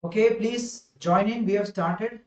Okay, please join in. We have started.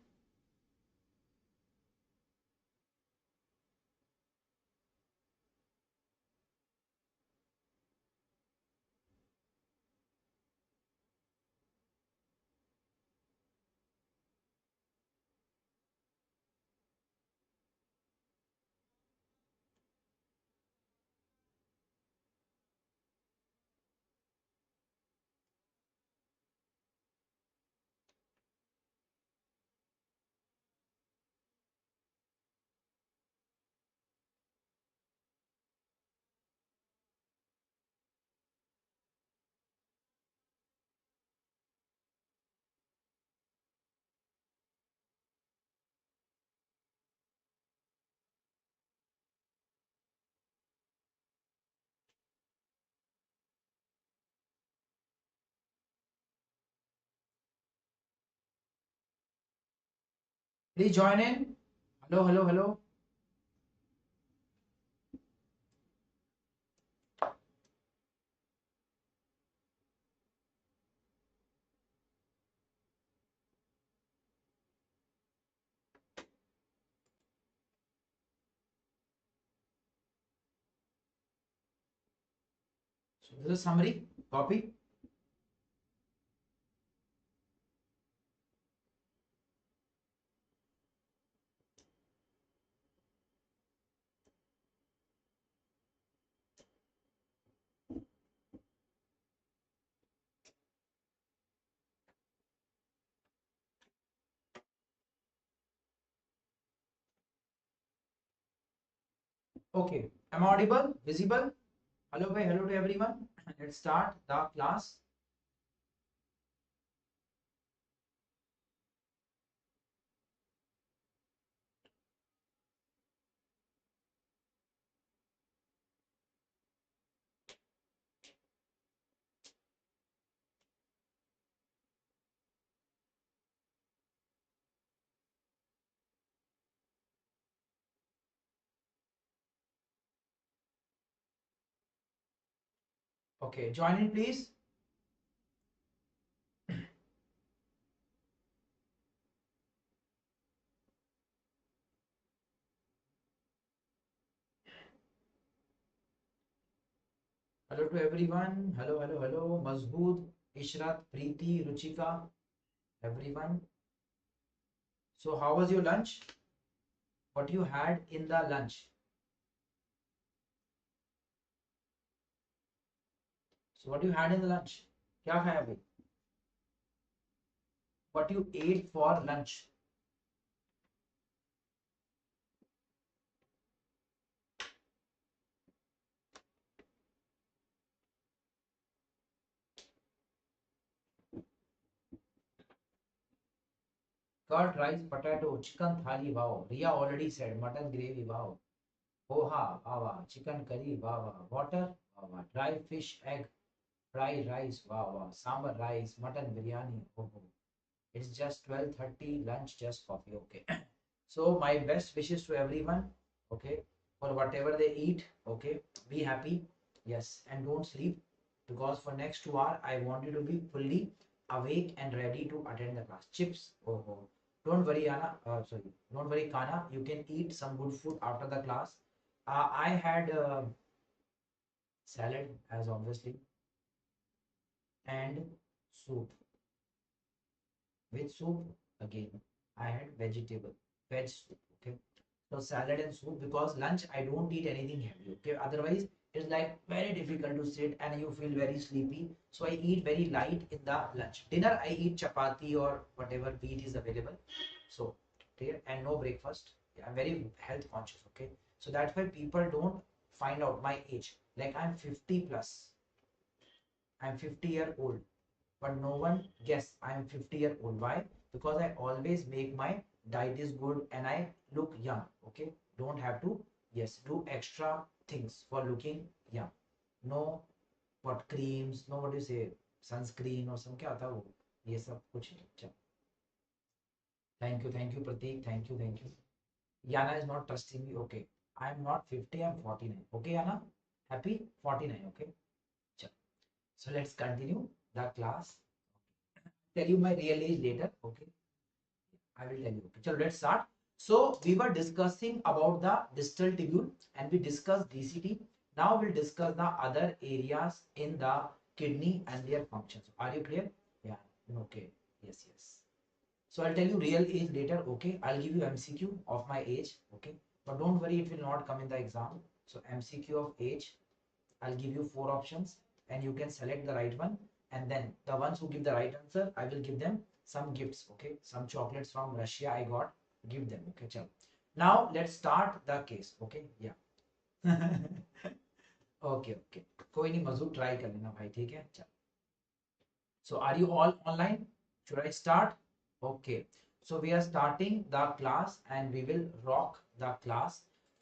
Please join in. Hello, hello, hello. So this is summary. Copy. Okay. Am I audible? Visible? Hello, bhai. Hello to everyone. Let's start the class. Okay. Join in, please. Hello to everyone. Hello, hello, hello. Mazbood, Ishrat, Preeti, Ruchika, everyone. So how was your lunch? What you had in the lunch? So what you had in the lunch? क्या खाया भाई? What you ate for lunch? Curd rice, potato, chicken thali, wow. Ria already said mutton gravy, wow. Poha, wow, wow. Chicken curry, wow, wow. Water, wow, wow. Dry fish, egg, fried rice, wow, wow. Sambar rice, mutton biryani, oh, oh. It's just 12:30, lunch, just coffee, okay. So my best wishes to everyone, okay, for whatever they eat, okay. Be happy, yes, and don't sleep because for next 2 hours I want you to be fully awake and ready to attend the class. Chips, oh, oh. Don't worry, Anna. Sorry, don't worry, Kana. You can eat some good food after the class. I had salad, as obviously, and soup. With soup, again, I had veg soup. Okay, so salad and soup because lunch I don't eat anything heavy. Okay, otherwise it's like very difficult to sit and you feel very sleepy. So I eat very light in the lunch. Dinner I eat chapati or whatever wheat is available. So clear, and no breakfast. Yeah, I'm very health conscious. Okay, so that's why people don't find out my age. Like I'm 50 plus. I'm 50-year-old, but no one guess I'm 50-year-old. Why? Because I always make my diet is good and I look young. Okay, don't have to, yes, do extra things for looking young. No, what creams, no, what do you say, sunscreen or some क्या होता है वो, ये सब कुछ नहीं. चल. Thank you Pratik, thank you. Yana is not trusting me. Okay, I'm not 50, I'm 49. Okay, Yana, happy 49. Okay, चल. So let's continue the class. tell you my real age later. Okay, I will tell you. Okay, so let's start. So we were discussing about the distal tubule and we discussed DCT. Now we'll discuss the other areas in the kidney and their functions. Are you clear? Yeah. Okay. Yes. Yes. So I'll tell you real age later. Okay. I'll give you MCQ of my age. Okay. But don't worry, it will not come in the exam. So MCQ of age, I'll give you four options and you can select the right one. And then the ones who give the right answer, I will give them some gifts. Okay. Some chocolates from Russia I got. Give them. Okay. Chalo. Now let's start the case. Okay. Yeah. Okay okay कोई नहीं मजूद try कर लेना भाई ठीक है चल so are you all online should I start okay so we are starting the class and we will rock the class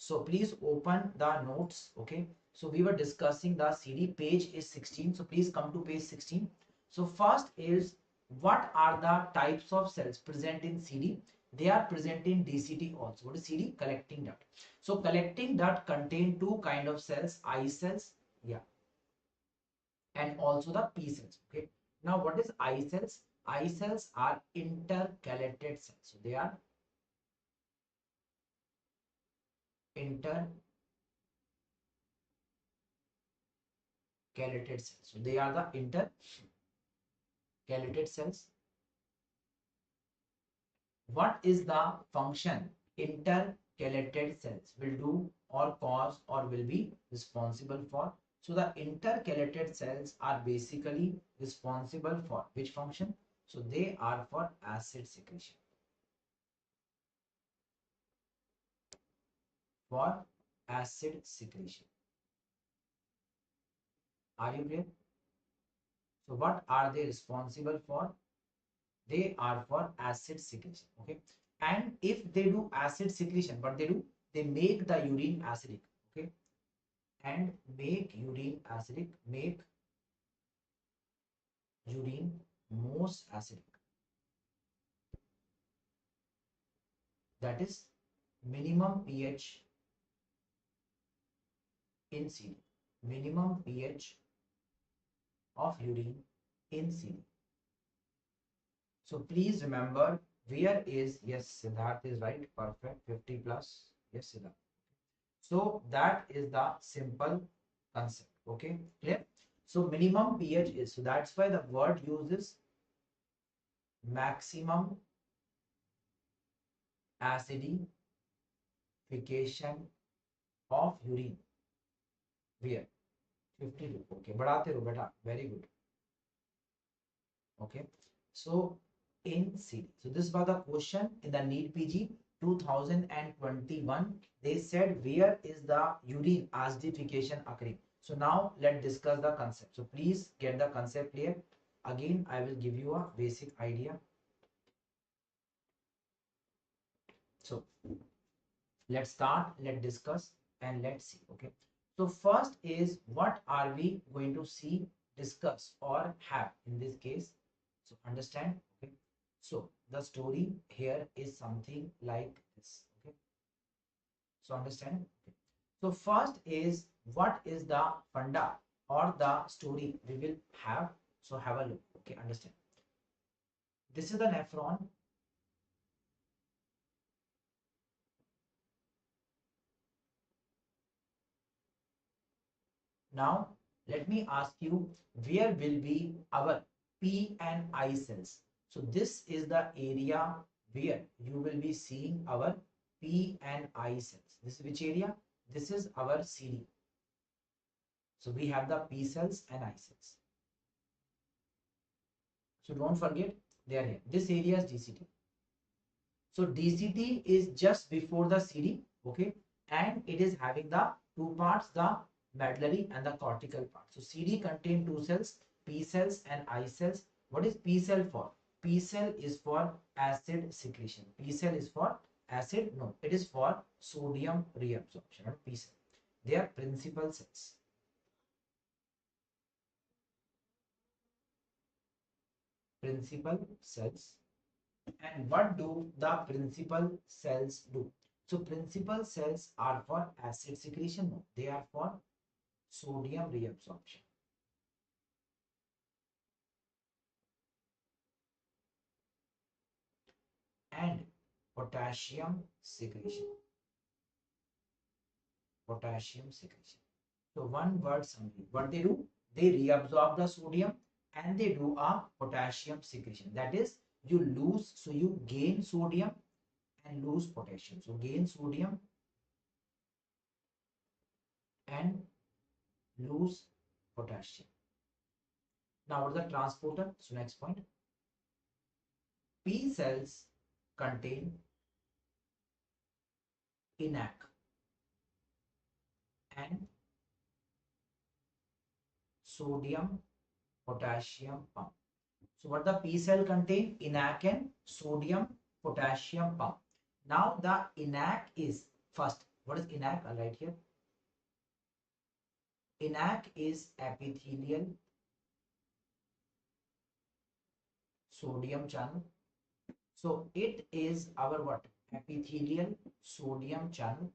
so please open the notes okay so we were discussing the CD page is 16 so please come to page 16 so first is what are the types of cells present in CD they are present in DCT also what is CD collecting duct so collecting duct contain two kind of cells I cells yeah and also the P cells. Okay. Now, what is I cells? I cells are intercalated cells. So they are intercalated cells. So they are the intercalated cells. What is the function intercalated cells will do or cause or will be responsible for? So the intercalated cells are basically responsible for which function? So they are for acid secretion. For acid secretion. Are you clear? So what are they responsible for? They are for acid secretion. Okay. And if they do acid secretion, what they do? They make the urine acidic. Okay. And make urine acidic, make urine most acidic. That is minimum pH in CD. Minimum pH of urine in CD. So please remember where is yes Siddharth is right perfect 50 plus yes Siddharth. So that is the simple concept. Okay, clear? So minimum pH is so that's why the word uses maximum acidification of urine. Where 52. Okay, बढ़ाते रहो बेटा very good. Okay, so in CD. So this was the question in the NEET PG 2021. They said where is the urine acidification occurring. So now let's discuss the concept. So please get the concept clear. Again, I will give you a basic idea. So let's start, let's discuss and let's see. Okay. So first is what are we going to see, discuss or have in this case. So understand. Okay. So the story here is something like this. Okay. So understand. Okay. So first is what is the funda or the story we will have. So have a look. Okay. Understand. This is the nephron. Now let me ask you where will be our P and I cells. So this is the area where you will be seeing our P and I cells. This is which area? This is our CD. So we have the P cells and I cells. So don't forget they are here. This area is DCT. So DCT is just before the CD, okay, and it is having the two parts, the medullary and the cortical part. So CD contain two cells, P cells and I cells. What is P cell for? P cell is for acid secretion. P cell is for acid, no, it is for sodium reabsorption, not P cell. They are principal cells. Principal cells. And what do the principal cells do? So principal cells are for acid secretion. No, they are for sodium reabsorption. and potassium secretion. Potassium secretion. So one word summary. What they do? They reabsorb the sodium and they do a potassium secretion. That is, you lose, so you gain sodium and lose potassium. So gain sodium and lose potassium. Now what is the transporter? So next point. P cells contain ENaC and sodium potassium pump. So what the P cell contain? ENaC and sodium potassium pump. Now the ENaC is first. What is ENaC? I'll write here. ENaC is epithelial sodium channel. So it is our what? Epithelial sodium channel.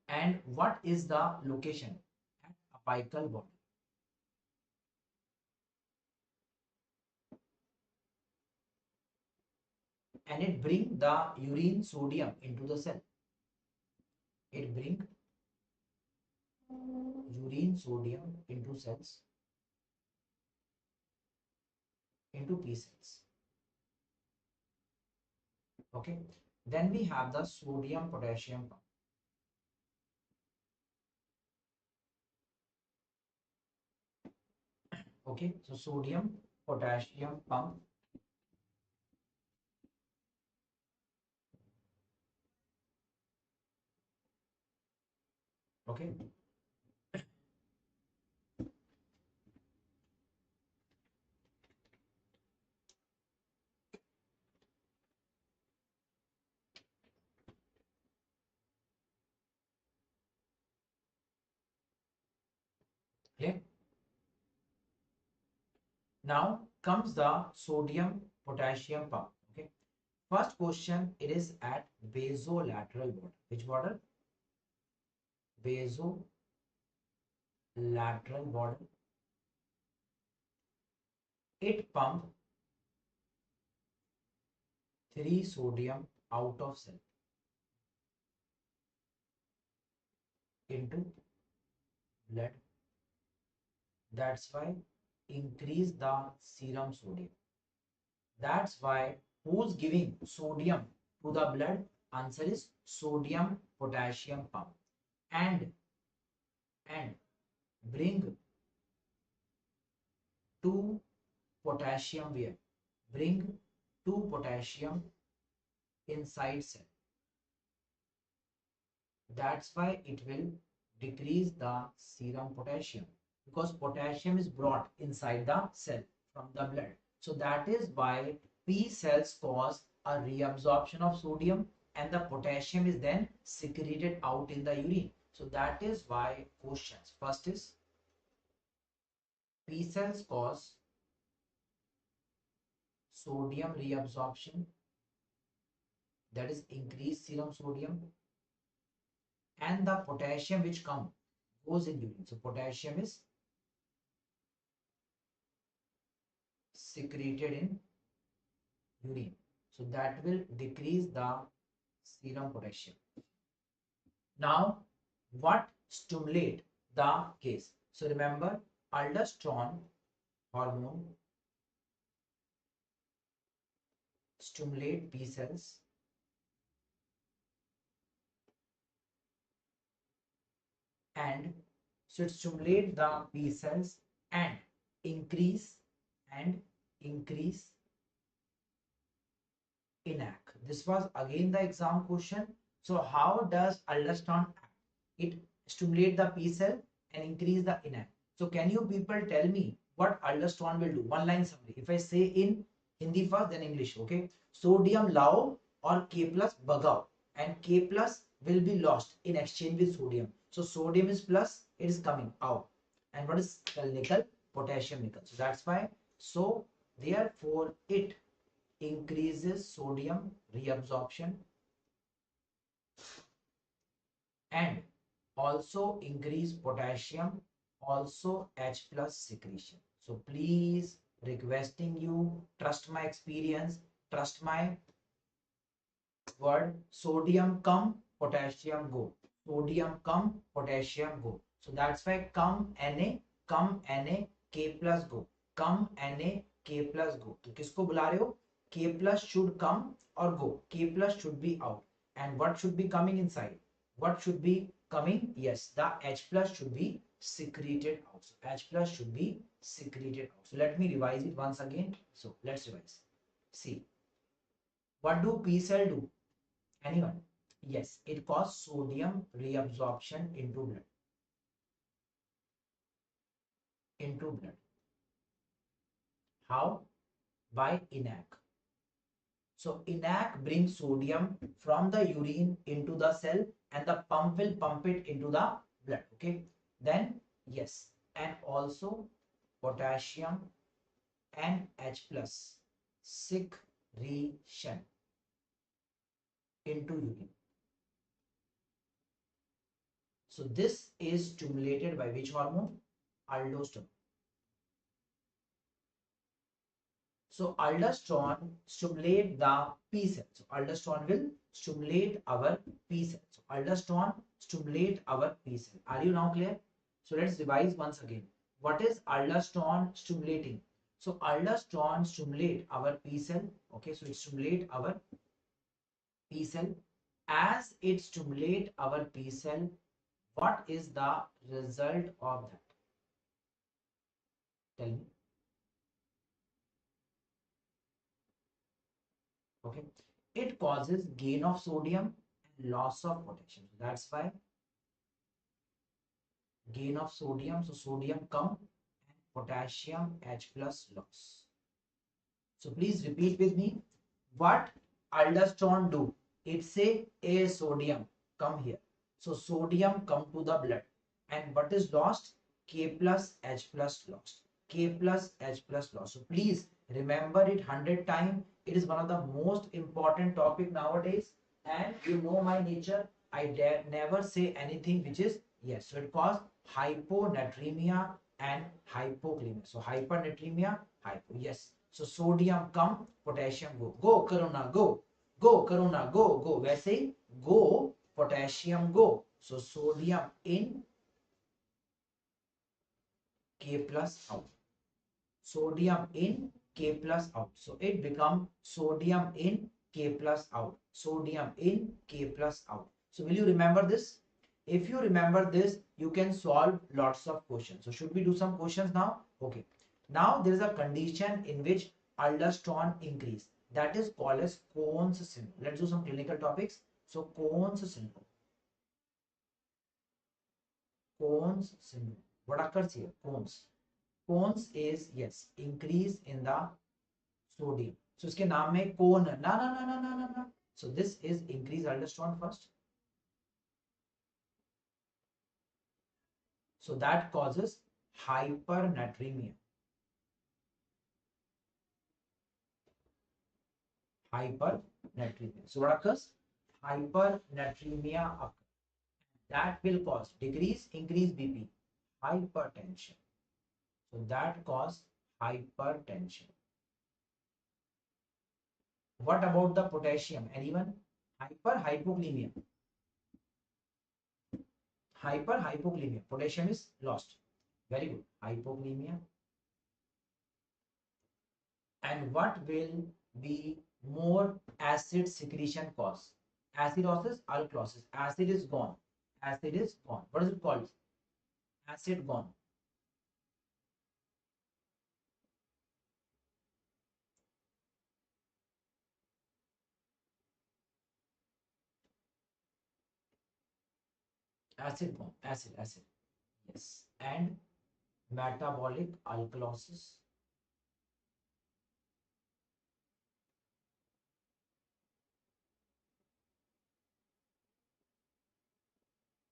And what is the location? At apical body. And it bring the urine sodium into the cell. It bring urine sodium into cells, into P cells. Okay. Then we have the sodium potassium pump. Okay. So sodium potassium pump. Okay. Okay. Now comes the sodium potassium pump. Okay. First question, it is at basolateral border. Which border? Basolateral border. It pump 3 sodium out of cell into blood. That's why increase the serum sodium. That's why who's giving sodium to the blood? Answer is sodium potassium pump. And bring 2 potassium where? Bring 2 potassium inside cell. That's why it will decrease the serum potassium, because potassium is brought inside the cell from the blood. So that is why P cells cause a reabsorption of sodium and the potassium is then secreted out in the urine. So that is why questions. First is P cells cause sodium reabsorption, that is increased serum sodium, and the potassium which goes in urine. So potassium is secreted in urine. So that will decrease the serum potassium. Now, what stimulate the case? So remember, aldosterone hormone stimulate P cells and so it stimulate the P cells and increase and increase ENaC. This was again the exam question. So how does aldosterone act? It stimulate the P cell and increase the ENaC. So can you people tell me what aldosterone will do? One line summary. If I say in Hindi first, then English. Okay. Sodium lao or K plus bhagao, and K plus will be lost in exchange with sodium. So sodium is plus, it is coming out. And what is nickel? Potassium nickel. So that's why. So therefore it increases sodium reabsorption and also increase potassium, also H plus secretion. So please requesting you, trust my experience, trust my word. Sodium come, potassium go. Sodium come, potassium go. So that's why come Na, K plus go. Come Na, K plus go. तो किसको बुला रहे हो? K plus should come or go. K plus should be out. And what should be coming inside? What should be coming? Yes, the H plus should be secreted out. So H plus should be secreted out. So let me revise it once again. So let's revise. See, what do P cell do? Anyone? Yes, it causes sodium reabsorption into blood. Into blood. How? By ENaC. So ENaC brings sodium from the urine into the cell and the pump will pump it into the blood. Okay. Then yes, and also potassium and H plus secretion into urine. So this is stimulated by which hormone? Aldosterone. So aldosterone stimulate the P cell. So aldosterone will stimulate our P cell. So aldosterone stimulate our P cell. Are you now clear? So let's revise once again. What is aldosterone stimulating? So aldosterone stimulate our P cell. Okay, so it stimulate our P cell. As it stimulate our P cell, what is the result of that? Tell me. Okay, it causes gain of sodium and loss of potassium. That's why gain of sodium. So sodium come and potassium H plus loss. So please repeat with me. What aldosterone do? It say a sodium come here. So sodium come to the blood. And what is lost? K plus H plus lost. K plus H plus lost. So please remember it 100 times. It is one of the most important topic nowadays. And you know my nature. I dare never say anything which is yes. So it causes hyponatremia and hypokalemia. So hypernatremia, hypo. Yes. So sodium come, potassium go. Go Karuna, go. Go Karuna, go, go. वैसे ही go, potassium go. So sodium in, K plus out. Sodium in, K plus out. So it become sodium in, K plus out. Sodium in, K plus out. So will you remember this? If you remember this, you can solve lots of questions. So should we do some questions now? Okay. Now there is a condition in which aldosterone increase. That is called as Cohen's syndrome. Let's do some clinical topics. So Cohen's syndrome. Cohen's syndrome. What occurs here? Cohen's. Cohen's is yes, increase in the sodium. So इसके नाम में cone ना ना ना ना ना ना ना. So this is increase aldosterone first. So that causes hypernatremia. Hypernatremia. So what occurs? Hypernatremia occurs. That will cause decrease, increase BP, hypertension. So that cause hypertension. What about the potassium? Anyone? Hyperhypokalemia. Hyperhypokalemia. Potassium is lost. Very good. Hypokalemia. And what will be more acid secretion cause? Acidosis, alkalosis. Acid is gone. Acid is gone. What is it called? Acid gone. Acid gone. Acid, acid. Yes. And metabolic alkalosis.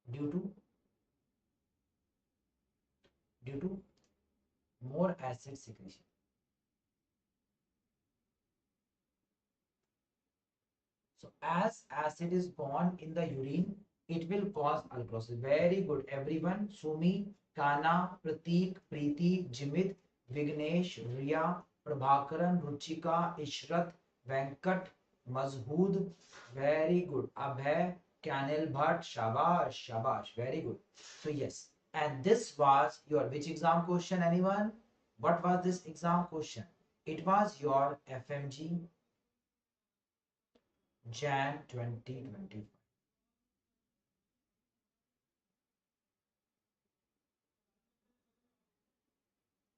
Due to more acid secretion. So as acid is gone in the urine, it will cause alkalosis. Very good, everyone. Sumi, Kana, Pratik, Preeti, Jimit. Vignesh, Riya, Prabhakaran, Ruchika, Ishrat, Venkat, Mazhood. Very good. Abhay, Kanil Bhatt, Shabash, Shabash. Very good. So yes. And this was your which exam question, anyone? What was this exam question? It was your FMG Jan 2020.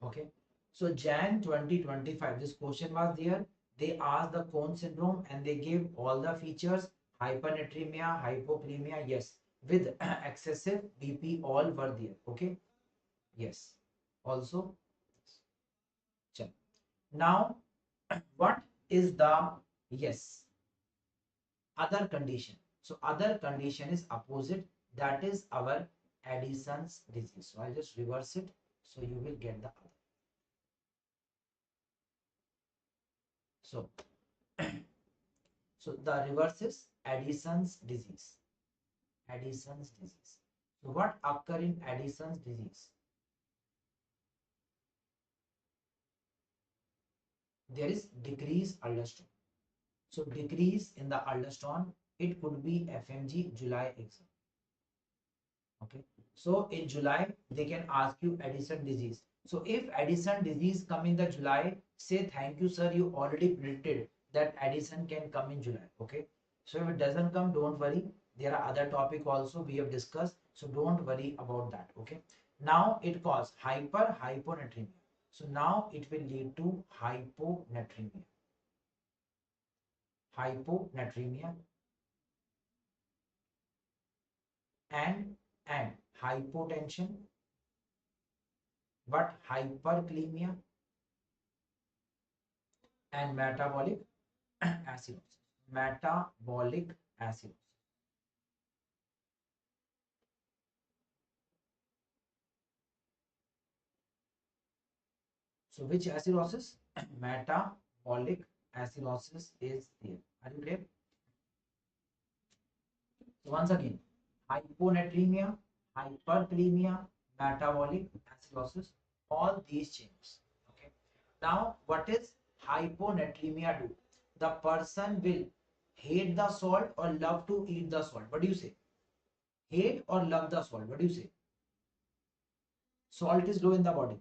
Okay. So Jan 2025, this question was there. They asked the cone syndrome and they gave all the features, hypernatremia, hypokalemia, yes, with excessive BP, all were there. Okay. Yes. Also, check. Now, what is the yes other condition? So other condition is opposite. That is our Addison's disease. So I'll just reverse it. So you will get the other. So so the reverse is Addison's disease. Addison's disease. So what occur in Addison's disease? There is decrease aldosterone. So decrease in the aldosterone, it could be FMG July exam. Okay. So in July, they can ask you Addison disease. So if Addison disease come in the July, say thank you, sir. You already predicted that Addison can come in July. Okay. So if it doesn't come, don't worry. There are other topic also we have discussed. So don't worry about that. Okay. Now it causes hyponatremia. So now it will lead to hyponatremia. Hyponatremia and and hypotension, but hyperkalemia and metabolic acidosis. Metabolic acidosis. So which acidosis? Metabolic acidosis is there. Are you clear? So once again, hyponatremia, hyperkalemia, metabolic acidosis, all these changes. Okay. Now, what is hyponatremia do? The person will hate the salt or love to eat the salt. What do you say? Hate or love the salt? What do you say? Salt is low in the body,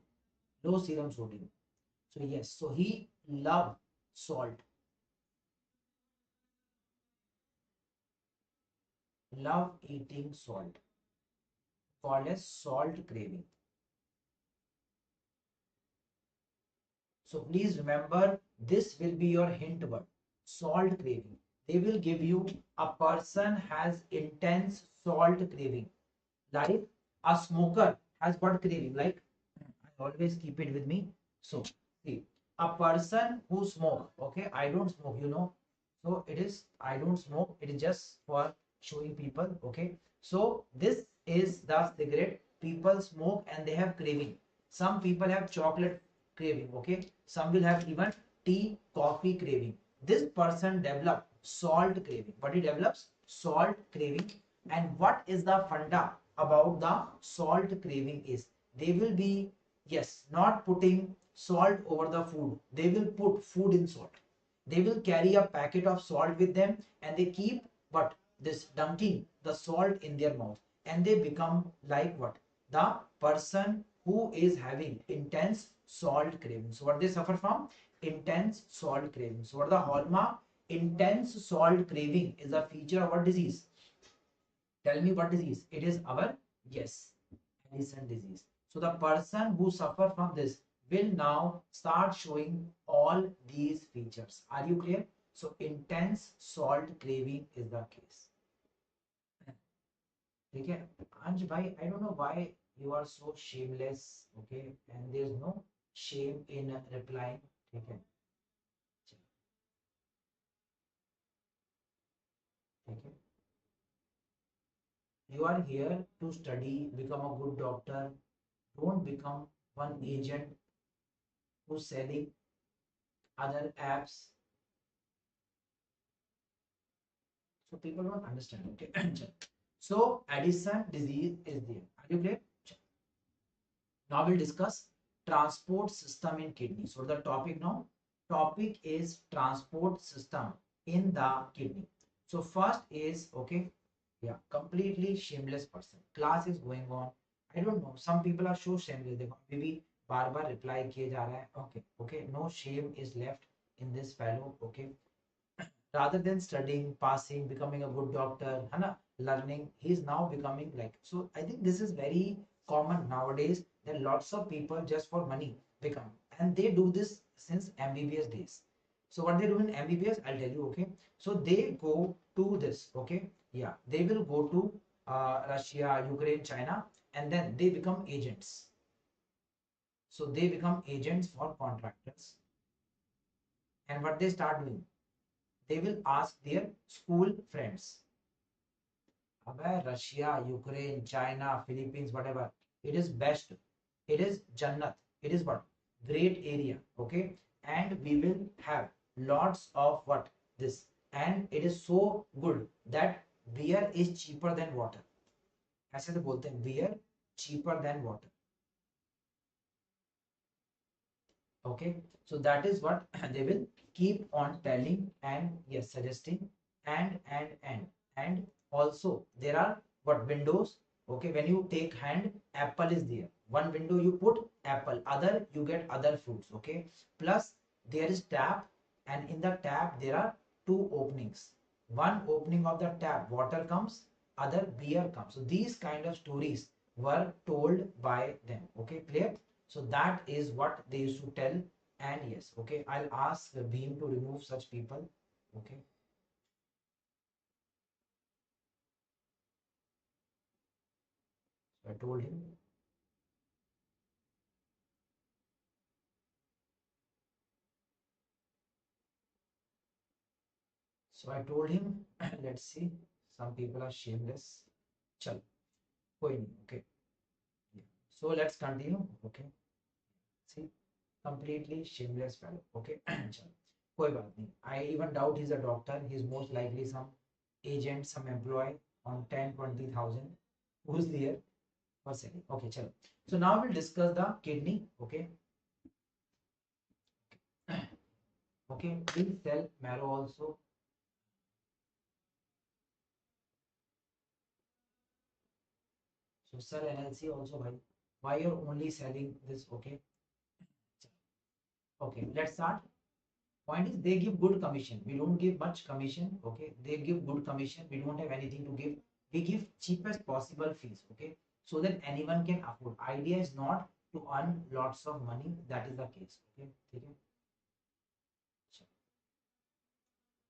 low serum sodium. So yes, so he love salt, love eating salt, called as salt craving. So please remember, this will be your hint word, salt craving. They will give you a person has intense salt craving. Like a smoker has what craving? Like I always keep it with me. So see, a person who smoke, okay, I don't smoke, you know. So it is I don't smoke. It is just for showing people, okay. So this is the cigarette. People smoke and they have craving. Some people have chocolate craving, okay. Some will have even tea, coffee craving. This person develop salt craving. But he develops salt craving. And what is the funda about the salt craving is they will be, yes, not putting salt over the food. They will put food in salt. They will carry a packet of salt with them and they keep what this dunking the salt in their mouth and they become like what the person who is having intense salt craving. So what they suffer from? Intense salt craving. So what are the hallmark? Intense salt craving is a feature of what disease? Tell me what disease? It is our, yes, Addison disease. So the person who suffer from this will now start showing all these features. Are you clear? So intense salt craving is the case. Okay, Anj bhai, I don't know why you are so shameless. Okay, and there's no shame in replying. Okay, okay. You are here to study, become a good doctor. Don't become one agent who's selling other apps. So people don't understand. Okay. So Addison disease is there. Are you clear? Now we'll discuss transport system in kidney. So the topic now, topic is transport system in the kidney. So first is, okay, yeah, completely shameless person. Class is going on. I don't know. Some people are so shameless. देखो maybe बार बार reply किए जा रहा है. Okay, okay. No shame is left in this fellow. Okay. Rather than studying, passing, becoming a good doctor, है ना, learning, he is now becoming like. So I think this is very common nowadays that lots of people just for money become, and they do this since MBBS days. So what they do in MBBS, I'll tell you. Okay, so they go to this. Okay, yeah, they will go to Russia, Ukraine, China, and then they become agents. So they become agents for contractors, and what they start doing, they will ask their school friends. Abhay, Russia, Ukraine, China, Philippines, whatever. It is best. It is Jannat. It is what? Great area. Okay. And we will have lots of what? This. And it is so good that beer is cheaper than water. ऐसे तो बोलते हैं beer cheaper than water. Okay, so that is what they will keep on telling and yes, suggesting and also there are what windows. Okay, when you take hand, apple is there. One window you put apple, other you get other fruits. Okay, plus there is tap, and in the tap there are two openings. One opening of the tap, water comes, other beer comes. So these kind of stories were told by them. Okay, clear? So that is what they used to tell. And yes, okay, I'll ask Beam to remove such people. Okay. So I told him. So I told him, let's see. Some people are shameless. Chal. Koi nahi. Okay. Yeah. So let's continue. Okay. See, completely shameless fellow. Okay. Chal. कोई बात नहीं. I even doubt he's a doctor. He's most likely some agent, some employee on 10, 20,000. Who's there for selling? Okay, chalo. So now we'll discuss the kidney. Okay. Okay. We'll sell marrow also. So sell NLC also, bhai. Why you're only selling this? Okay. Okay. Let's start. Point is they give good commission. We don't give much commission. Okay. They give good commission. We don't have anything to give. We give cheapest possible fees. Okay. So that anyone can afford. Idea is not to earn lots of money. That is the case. Okay. Okay.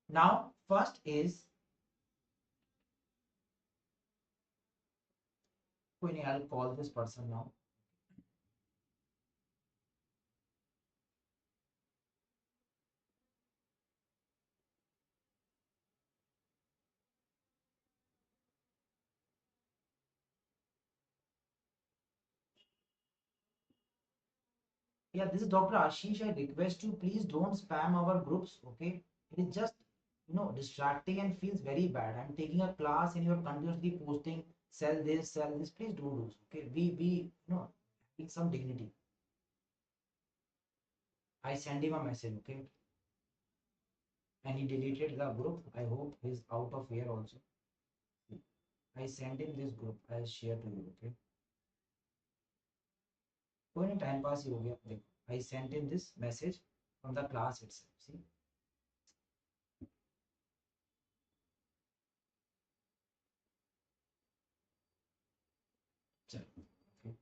Now, first is, I'll call this person now. Yeah, this is Dr. Ashish. I request you, please don't spam our groups. Okay, it is just distracting and feels very bad. I'm taking a class and you're continuously posting sell this, sell this. Please don't do so. Okay, we having some dignity. I send him a message. Okay, and he deleted the group. I hope he's out of here also. I sent him this group. I'll share to you. Okay, कोई नहीं time pass ही हो गया देखो. I sent him this message from the class itself. See. चलो. Okay.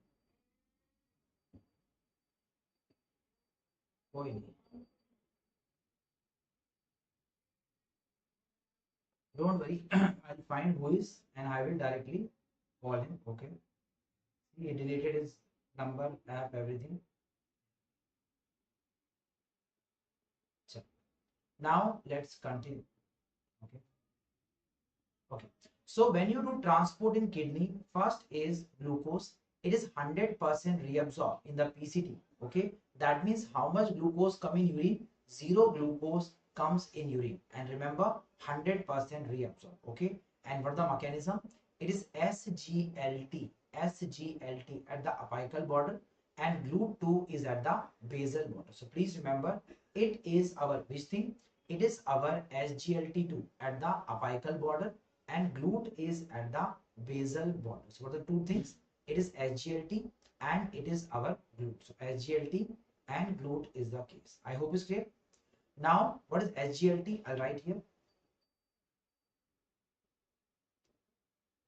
कोई नहीं. Don't worry. I'll find who is and I will directly call him. Okay. He deleted his number, app, everything. So now let's continue. Okay. Okay. So when you do transport in kidney, first is glucose. It is 100% reabsorbed in the PCT. Okay. That means how much glucose come in urine? Zero glucose comes in urine. And remember, 100% reabsorbed. Okay. And what the mechanism? It is SGLT at the apical border, and GLUT2 is at the basal border. So please remember, it is our which thing? It is our SGLT2 at the apical border and GLUT is at the basal border. So what are the two things? It is SGLT and it is our GLUT. So SGLT and GLUT is the case. I hope it's clear. Now, what is SGLT? I'll write here.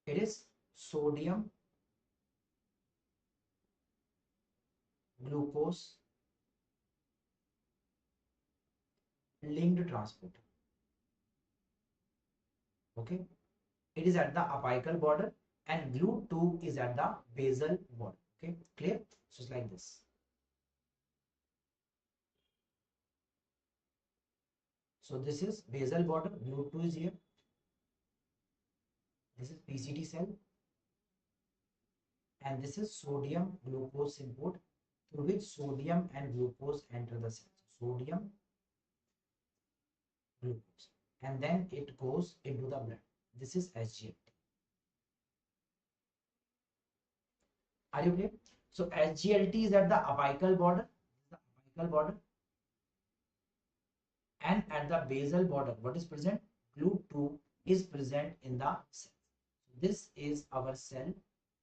It is sodium glucose linked transporter. Okay, it is at the apical border and GLUT2 is at the basal border. Okay, clear? So it's like this. So this is basal border, GLUT2 is here. This is PCT cell and this is sodium glucose input through which sodium and glucose enter the cell. Sodium, glucose, and then it goes into the blood. This is SGLT. Are you clear? So SGLT is at the apical border, and at the basal border, what is present? GLUT2 is present in the cell. This is our cell,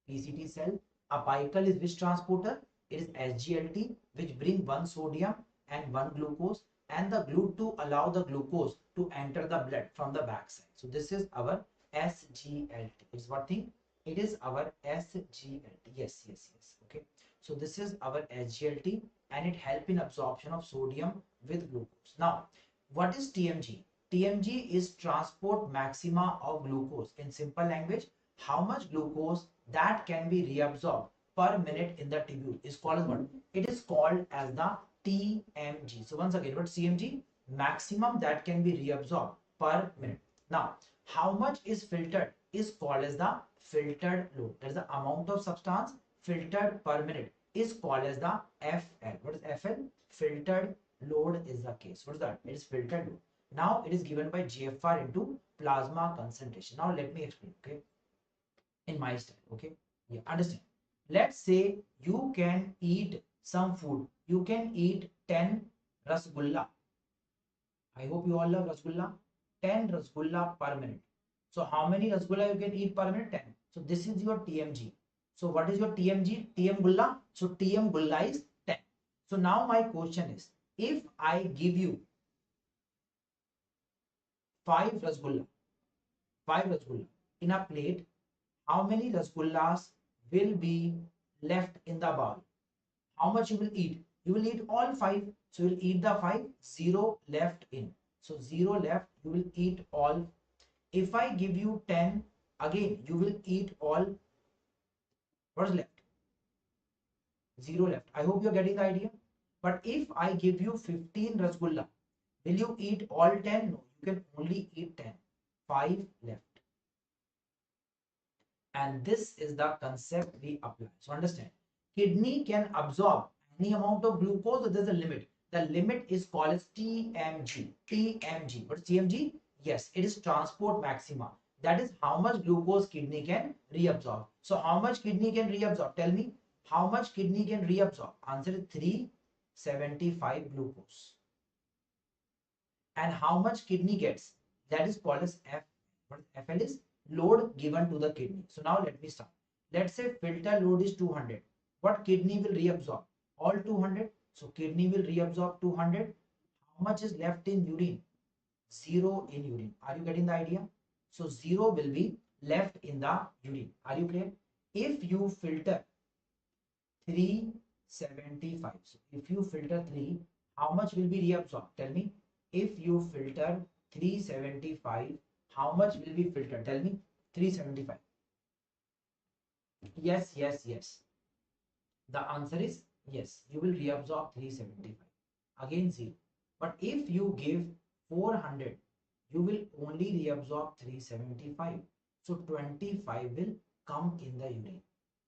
PCT cell. Apical is which transporter? It is SGLT, which bring one sodium and one glucose, and the GLUT2 allow the glucose to enter the blood from the backside. So this is our SGLT. It's what thing? It is our SGLT. Yes. Okay. So this is our SGLT and it help in absorption of sodium with glucose. Now, what is TMG? TMG is transport maxima of glucose. In simple language, how much glucose that can be reabsorbed per minute in the tubule is called as what? It is called as the TMG. So once again, what's TMG? Maximum that can be reabsorbed per minute. Now, how much is filtered is called as the filtered load. That is the amount of substance filtered per minute is called as the FL. What is FL? Filtered load is the case. What is that? It is filtered load. Now it is given by GFR into plasma concentration. Now let me explain, okay, in my style. Okay, yeah, understand. Let's say you can eat some food. You can eat 10 rasgulla. I hope you all love rasgulla. 10 rasgulla per minute. So how many rasgulla you can eat per minute? 10. So this is your TMG. So what is your TMG? TM gulla. So TM gulla is 10. So now my question is, if I give you 5 rasgulla in a plate, how many rasgullas will be left in the bowl? How much you will eat? You will eat all 5. So you will eat the 5, 0 left in. So 0 left, you will eat all. If I give you 10, again you will eat all. What is left? 0 left. I hope you are getting the idea. But if I give you 15 rasgulla, will you eat all 10? No, you can only eat 10. 5 left. And this is the concept we apply. So understand, kidney can absorb any amount of glucose, but there's a limit. The limit is called as TMG. TMG. What is TMG? Yes, it is transport maxima. That is how much glucose kidney can reabsorb. So how much kidney can reabsorb? Tell me, how much kidney can reabsorb? Answer is 375 glucose. And how much kidney gets? That is called as F. What FL is? Load given to the kidney. So now let me start. Let's say filter load is 200. What kidney will reabsorb? All 200. So kidney will reabsorb 200. How much is left in urine? 0 in urine. Are you getting the idea? So 0 will be left in the urine. Are you clear? If you filter 375. So if you filter 3, how much will be reabsorbed? Tell me. If you filter 375, how much will be filtered? Tell me. 375. Yes. The answer is yes. You will reabsorb 375. Again 0. But if you give 400, you will only reabsorb 375. So 25 will come in the urine.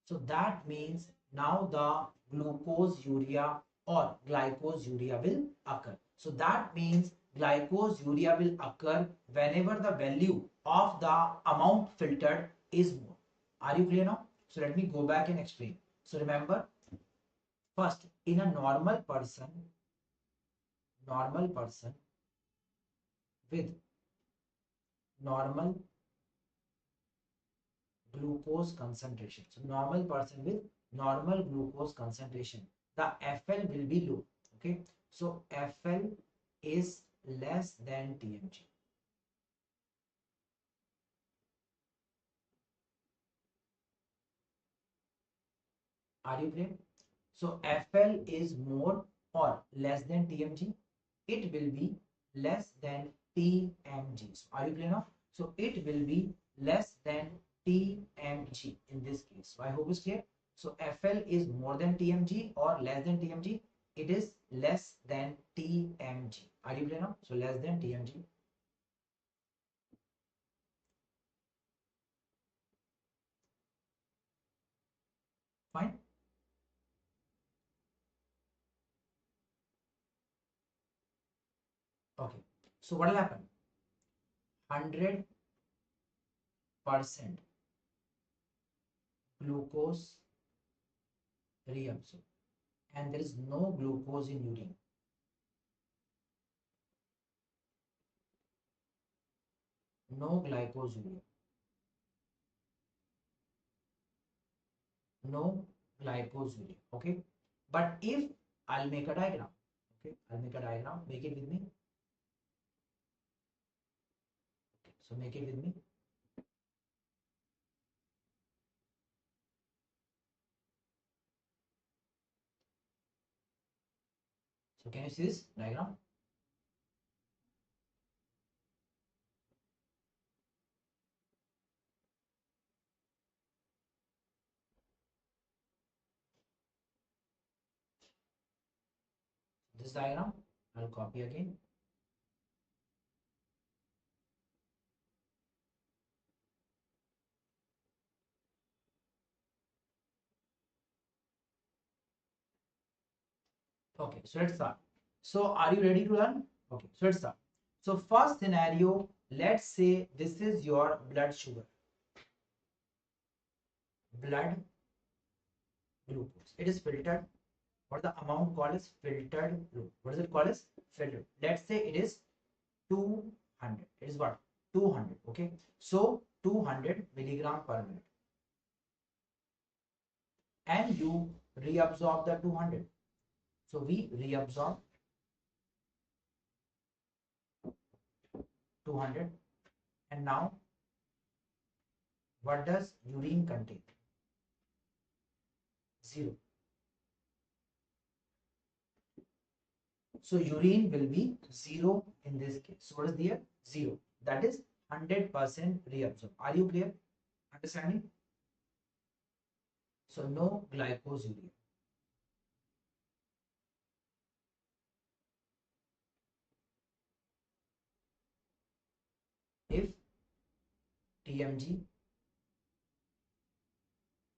So that means now the glucose urea or glycose urea will occur. So that means glycose urea will occur whenever the value of the amount filtered is more. Are you clear now? So let me go back and explain. So remember, First, in a normal person with normal glucose concentration. So normal person with normal glucose concentration, the FL will be low. Okay, so FL is less than TMG. Are you clear? So FL is more or less than TMG. It will be less than TMG. So are you clear now? So it will be less than TMG in this case. So I hope it's clear. So FL is more than TMG or less than TMG. It is less than TMG. Are you clear now? So less than TMG. Fine. Okay. So what will happen? 100% glucose reabsorbed, and there is no glucose in urine. No glycosuria. No glycosuria. Okay, but if I'll make a diagram. Okay, I'll make a diagram. Make it with me. Okay, so make it with me. So can you see this diagram? This diagram I'll copy again. Okay, so let's start. So are you ready to learn? Okay, so let's start. So first scenario, let's say this is your blood sugar, blood glucose. It is filtered. What the amount called is filtered glucose. What is it called as filtered? Let's say it is 200. It is what? 200. Okay. So 200 milligram per minute. And you reabsorb the 200. So we reabsorb 200. And now what does urine contain? 0. So urine will be 0 in this case. So what is there? 0. That is 100% reabsorb. Are you clear? Understanding? So no glycosuria. If TMG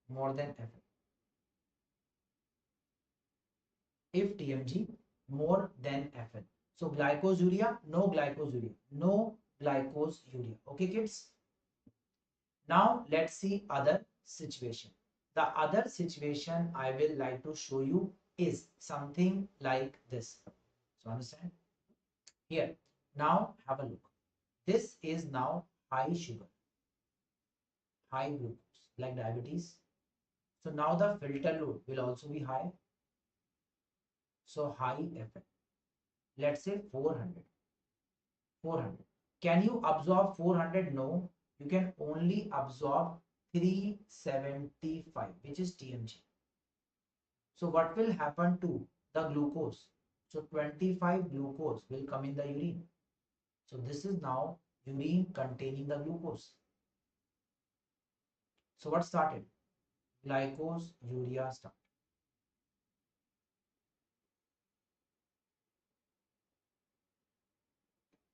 more than FL. If TMG more than FL. So glycosuria, no glycosuria, no glycosuria. Okay, kids. Now let's see other situation. The other situation I will like to show you is something like this. So understand? Here. Now have a look. This is now high sugar, high glucose, like diabetes. So now the filter load will also be high. So high FL. Let's say 400. 400. Can you absorb 400? No. You can only absorb 375, which is TMG. So what will happen to the glucose? So 25 glucose will come in the urine. So this is now urine containing the glucose. So what started? Glycose urea started.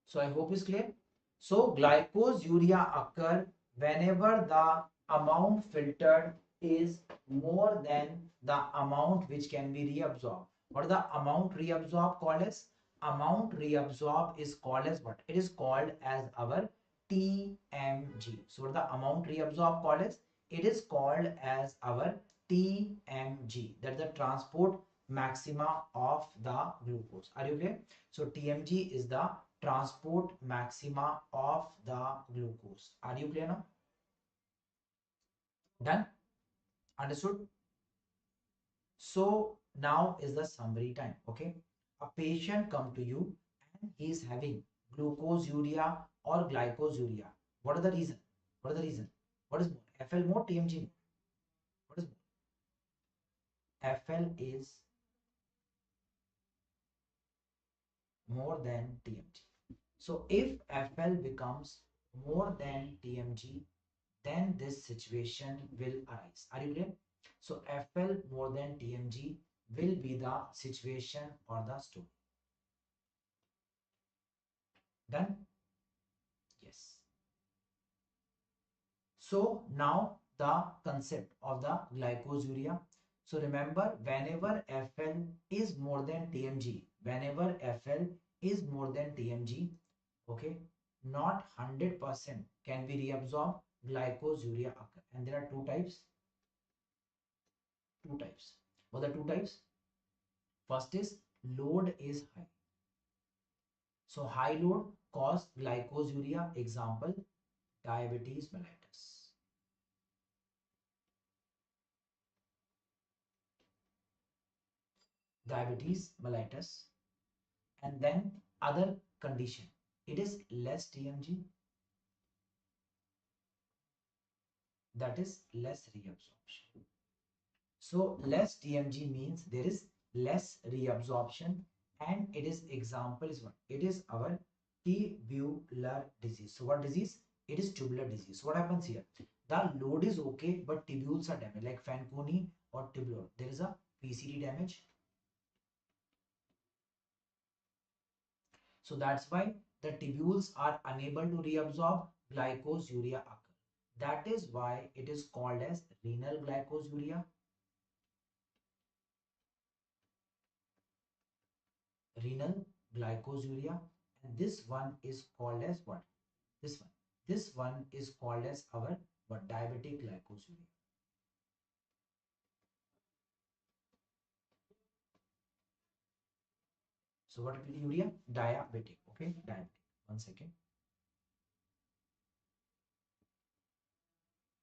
So I hope is clear. So glycose urea occur whenever the amount filtered is more than the amount which can be reabsorbed. What the amount reabsorbed called as? Amount reabsorbed is called as what? It is called as our TMG. So what the amount reabsorbed called as? It is called as our TMG. That's the transport maxima of the glucose. Are you clear? So TMG is the transport maxima of the glucose. Are you clear now? Done? Understood? So now is the summary time. Okay. A patient come to you and he is having glucoseuria or glycosuria. What are the reason? What are the reason? What is more? FL more, TMG more? What is more? FL is more than TMG. So if FL becomes more than TMG, then this situation will arise. Are you clear? So FL more than TMG will be the situation or the story. Done? Yes. So now the concept of the glycosuria. So remember, whenever FL is more than TMG, whenever FL is more than TMG, okay, not 100% can be reabsorbed, glycosuria occur. And there are two types. Two types. What are the two types? First is load is high. So high load cause glycosuria. Example, diabetes mellitus. Diabetes mellitus. And then other condition, it is less TMG, that is less reabsorption. So less TMG means there is less reabsorption, and it is example is what? It is our tubular disease. So what disease? It is tubular disease. So what happens here? The load is okay, but tubules are damaged, like Fanconi or tubular. There is a PCD damage. So that's why the tubules are unable to reabsorb, glycosuria occur. That is why it is called as renal glycosuria. Renal glycosuria. And this one is called as what? This one. This one is called as our what? Diabetic glycosuria. So what will be urea? Diabetic. Okay, diabetic. One second.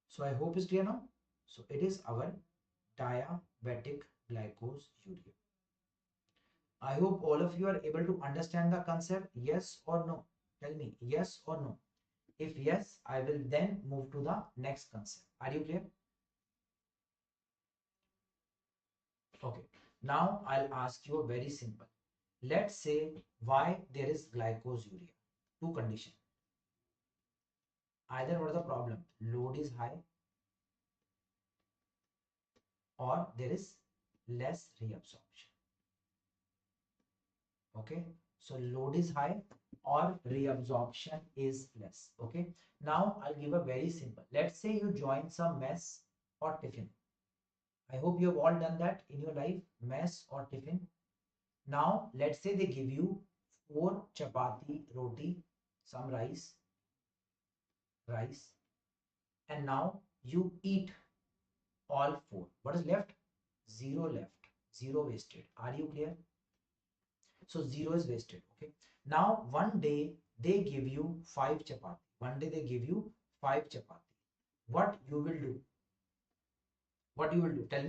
So I hope it's clear now. So it is our diabetic glycosuria. I hope all of you are able to understand the concept. Yes or no? Tell me yes or no. If yes, I will then move to the next concept. Are you clear? Okay. Now I'll ask you a very simple. Let's say why there is glycosuria. Two conditions. Either what is the problem? Load is high or there is less reabsorption. Okay. So load is high or reabsorption is less. Okay. Now I'll give a very simple. Let's say you join some mess or tiffin. I hope you have all done that in your life, mess or tiffin. Now let's say they give you 4 chapati, roti, some rice, and now you eat all 4. What is left? Zero left, zero wasted. Are you clear? So zero is wasted. Okay. Now one day they give you 5 chapati. One day they give you 5 chapati. What you will do? What you will do? Tell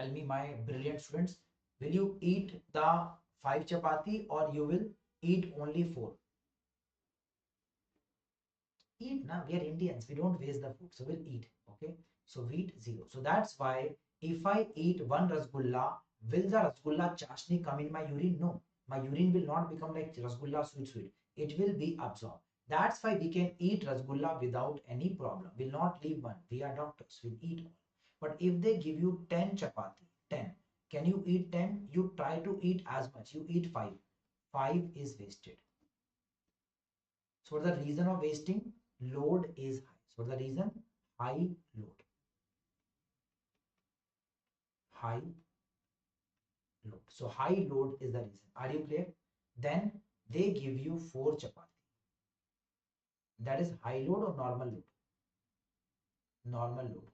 me, my brilliant students. Will you eat the 5 chapati or you will eat only 4? Eat now. We are Indians. We don't waste the food, so we'll eat. Okay. So we eat zero. So that's why if I eat one rasgulla, will the rasgulla chashni come in my urine? No, my urine will not become like rasgulla sweet. It will be absorbed. That's why we can eat rasgulla without any problem. We'll not leave one. We are doctors. We'll eat all. But if they give you 10 chapati, 10, can you eat 10? You try to eat as much. You eat 5. 5 is wasted. So the reason of wasting, load is high. So the reason, high load. High load. So high load is the reason. Are you clear? Then they give you 4 chapati. That is high load or normal load? Normal load.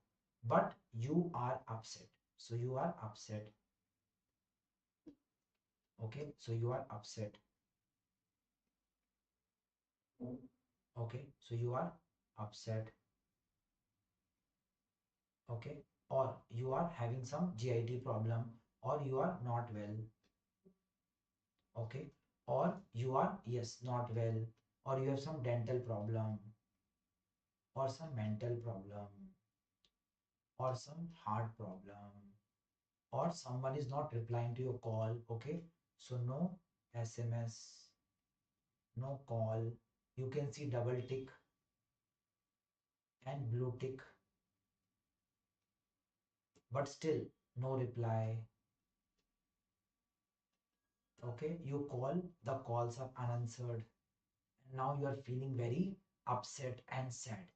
But you are upset. So you are upset. Okay, so you are upset. Okay, so you are upset. Okay, or you are having some GIT problem, or you are not well. Okay, or you are, yes, not well, or you have some dental problem, or some mental problem, or some heart problem, or someone is not replying to your call. Okay, so no SMS, no call. You can see double tick and blue tick, but still no reply. Okay, you call, the calls are unanswered. Now you are feeling very upset and sad,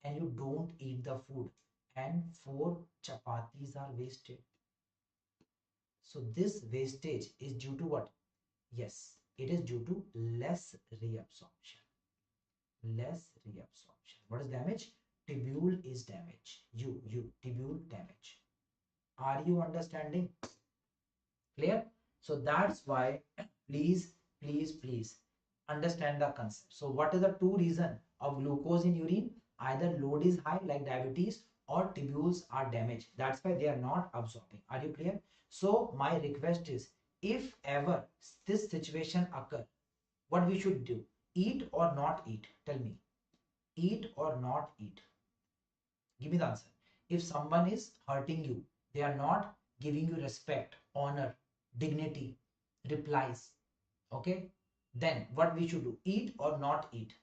and you don't eat the food, and four chapatis are wasted. So this wastage is due to what? Yes, it is due to less reabsorption. Less reabsorption. What is damage? Tubule is damage. Tubule damage. Are you understanding? Clear? So that's why please, please understand the concept. So what is the two reason of glucose in urine? Either load is high like diabetes, or tubules are damaged. That's why they are not absorbing. Are you clear? So my request is, if ever this situation occur, what we should do? Eat or not eat? Tell me. Eat or not eat? Give me the answer. If someone is hurting you, they are not giving you respect, honor, dignity, replies. Okay? Then what we should do? Eat or not eat?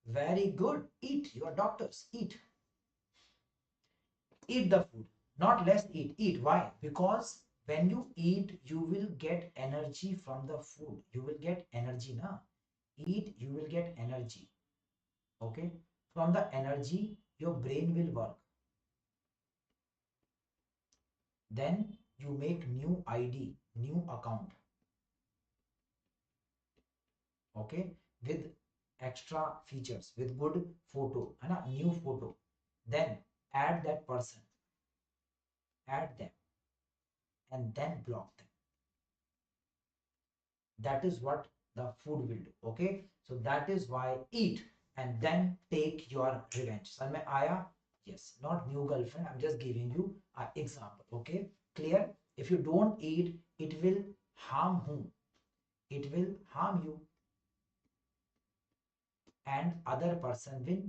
Very good. Eat. You are doctors. Eat. Eat the food. Not less eat. Eat. Why? Because when you eat, you will get energy from the food. You will get energy now. Eat, you will get energy. Okay? From the energy, your brain will work. Then you make new ID, new account. Okay, with extra features, with good photo and a new photo. Then add that person, add them, and then block them. That is what the food will do. Okay, so that is why eat and then take your revenge. Salme Aya? Yes, not new girlfriend. I'm just giving you an example. Okay, clear? If you don't eat, it will harm whom? It will harm you, and other person will.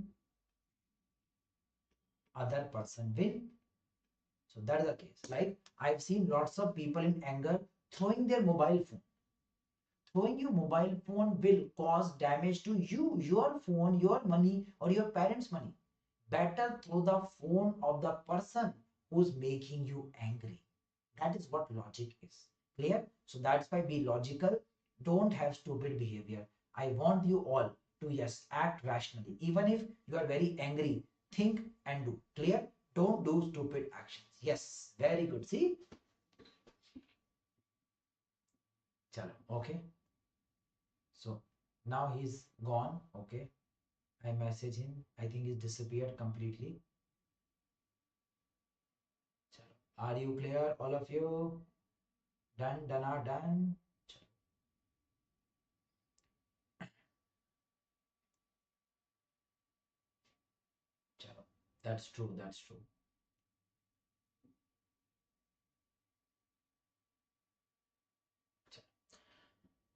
So that is the case. Like, I've seen lots of people in anger throwing their mobile phone. Throwing your mobile phone will cause damage to you, your phone, your money, or your parents' money. Better throw the phone of the person who's making you angry. That is what logic is. Clear? So that's why be logical. Don't have stupid behavior. I want you all to, yes, act rationally. Even if you are very angry, think and do. Clear? Don't do stupid actions. Yes, very good. See? Chalo. Okay. So now he's gone. Okay. I message him. I think he's disappeared completely. Chalo. Are you clear, all of you? Done, done, are done. Chalo. That's true. That's true.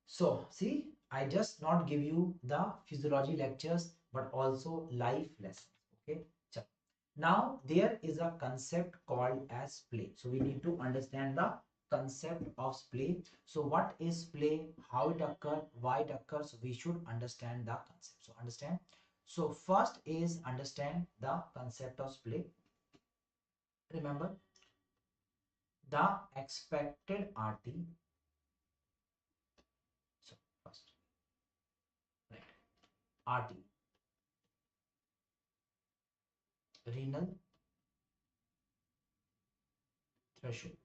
So, see, I just not give you the physiology lectures, but also life lessons. Okay. So, now there is a concept called as play. So we need to understand the concept of play. So what is play? How it occurs? Why it occurs? We should understand the concept. So understand. So first is understand the concept of play. Remember the expected RT. So first, right? RT, renal threshold.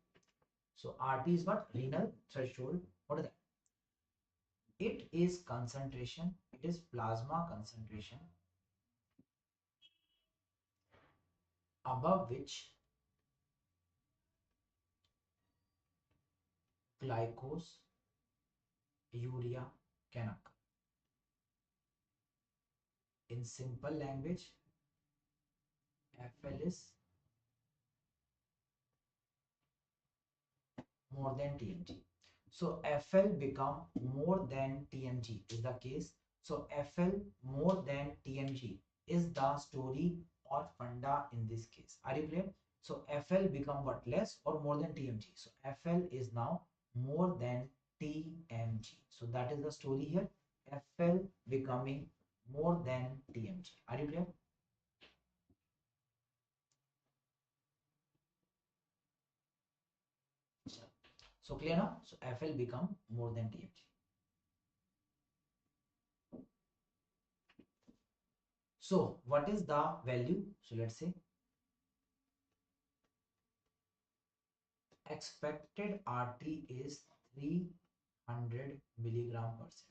So RT is what? Renal threshold. What is that? It is concentration. It is plasma concentration above which glucose urea can occur. In simple language, FL is more than TMG. So FL become more than TMG is the case. So FL more than TMG is the story or funda in this case. Are you clear? So FL become what, less or more than TMG? So FL is now more than TMG. So that is the story here. FL becoming more than TMG. Are you clear? So clear now? So FL become more than TMG. So what is the value? So let's say expected RT is 300 milligram per cent.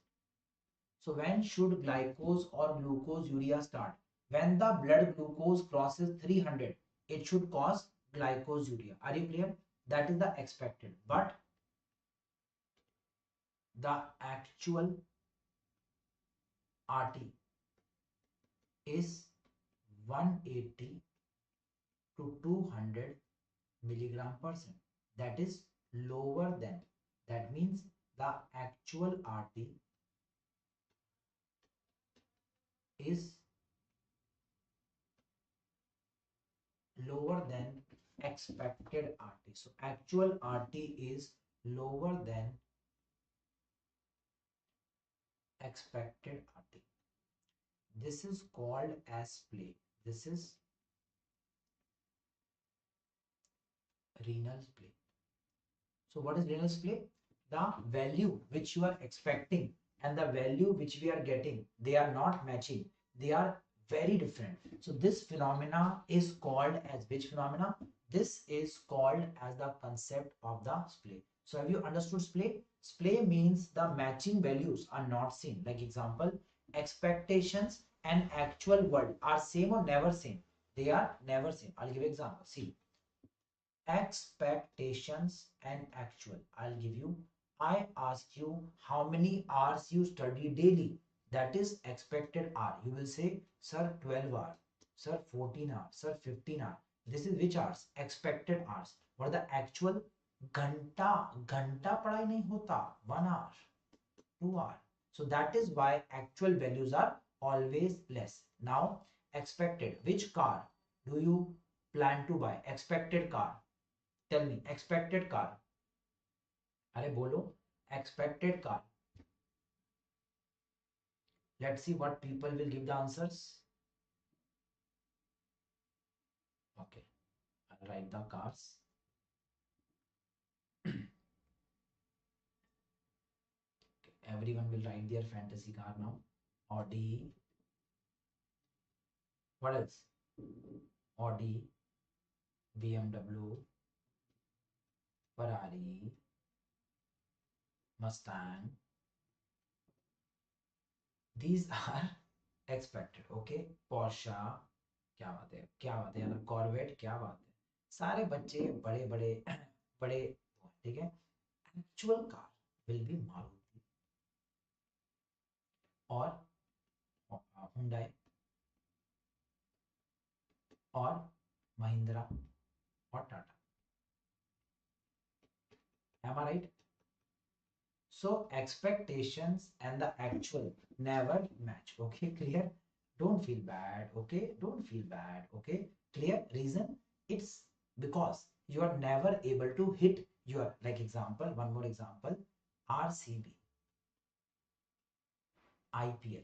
So when should glycose or glucose urea start? When the blood glucose crosses 300, it should cause glycose urea. Are you clear? That is the expected. But the actual RT is 180 to 200 milligram per cent. That is lower than. That means the actual RT is lower than expected RT. So actual RT is lower than expected RT. This is called as play. This is renal play. So what is renal play? The value which you are expecting and the value which we are getting, they are not matching. They are very different. So this phenomena is called as which phenomena? This is called as the concept of the splay. So have you understood splay? Splay means the matching values are not seen. Like example, expectations and actual world are same or never same. They are never same. I'll give example. See, expectations and actual. I'll give you. I ask you how many hours you study daily. That is expected hour. You will say, sir, 12 hours, sir, 14 hours, sir, 15 hours. This is which hours? Expected hours. What the actual? घंटा घंटा पढ़ाई नहीं होता. 1 hour, 2 hour. So that is why actual values are always less. Now expected. Which car do you plan to buy? Expected car. Tell me, expected car. अरे बोलो, expected car. Let's see what people will give the answers. Okay, I'll write the cars. Okay, everyone will write their fantasy car now. Audi. What else? Audi, BMW, Ferrari, Mustang. These are expected. Okay, Porsche. क्या बात है, क्या बात है यार, corvette, क्या बात है, सारे बच्चे बड़े बड़े बड़े, ठीक है. Actual car will be Maruti और हुंडई और महिंद्रा और Tata. Am I right? So expectations and the actual never match. Okay, clear? Don't feel bad. Okay, don't feel bad. Okay, clear? Reason? It's because you are never able to hit your, like example, one more example, RCB, IPL.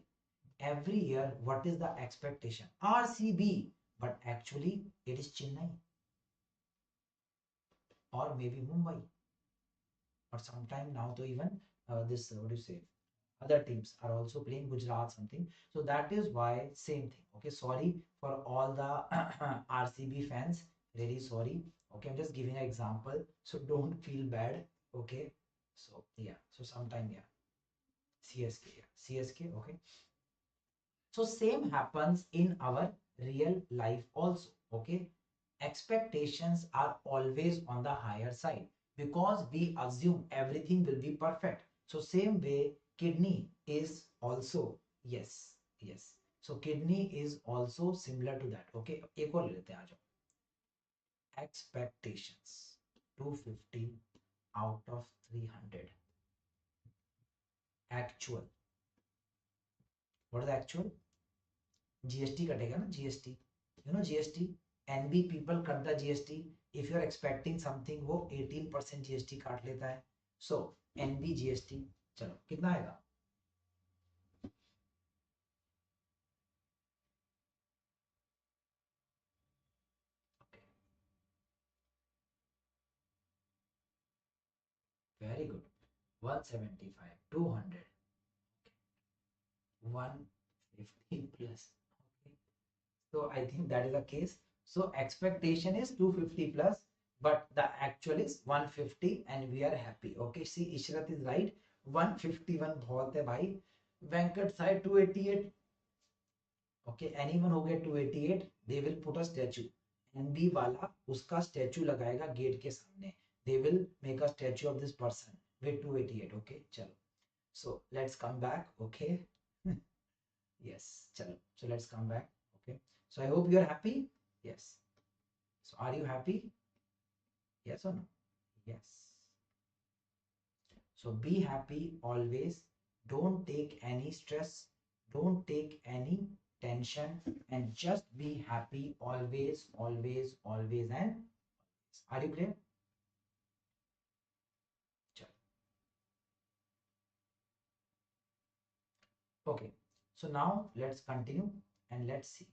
Every year, what is the expectation? RCB, but actually it is Chennai or maybe Mumbai, or sometime now to even this what do you say, other teams are also playing Gujarat something. So that is why same thing. Okay, sorry for all the RCB fans, really sorry. Okay, I'm just giving an example, so don't feel bad. Okay, so yeah, so sometime yeah, CSK, yeah, CSK. Okay, so same happens in our real life also. Okay, expectations are always on the higher side because we assume everything will be perfect. So same way kidney is also, yes, yes. So kidney is also similar to that. Okay, एक और ले लेते हैं, आ जाओ. Expectations 250 out of 300. Actual. What is the actual? GST कटेगा ना, GST. You know GST. NB people cut the GST. If you are expecting something, वो 18% GST काट लेता है. So NB GST. चलो कितना आएगा? Very good. 175, 200, 150 plus. Okay. So I think that is the case. So expectation is 250 plus, but the actual is 150 and we are happy. Okay. See, Ishrat is right. 151 बहुत है भाई. Venkat side 288. Okay. Anyone who get 288, they will put a statue. NB वाला उसका statue लगाएगा gate के सामने. They will make a statue of this person with 288. Okay. चलो. So let's come back. Okay. Yes. Chalo. So let's come back. Okay. So I hope you are happy. Yes. So are you happy? Yes or no? Yes. So be happy always. Don't take any stress. Don't take any tension and just be happy always, always, always. And are you clear? Chalo. Okay. So now let's continue and let's see.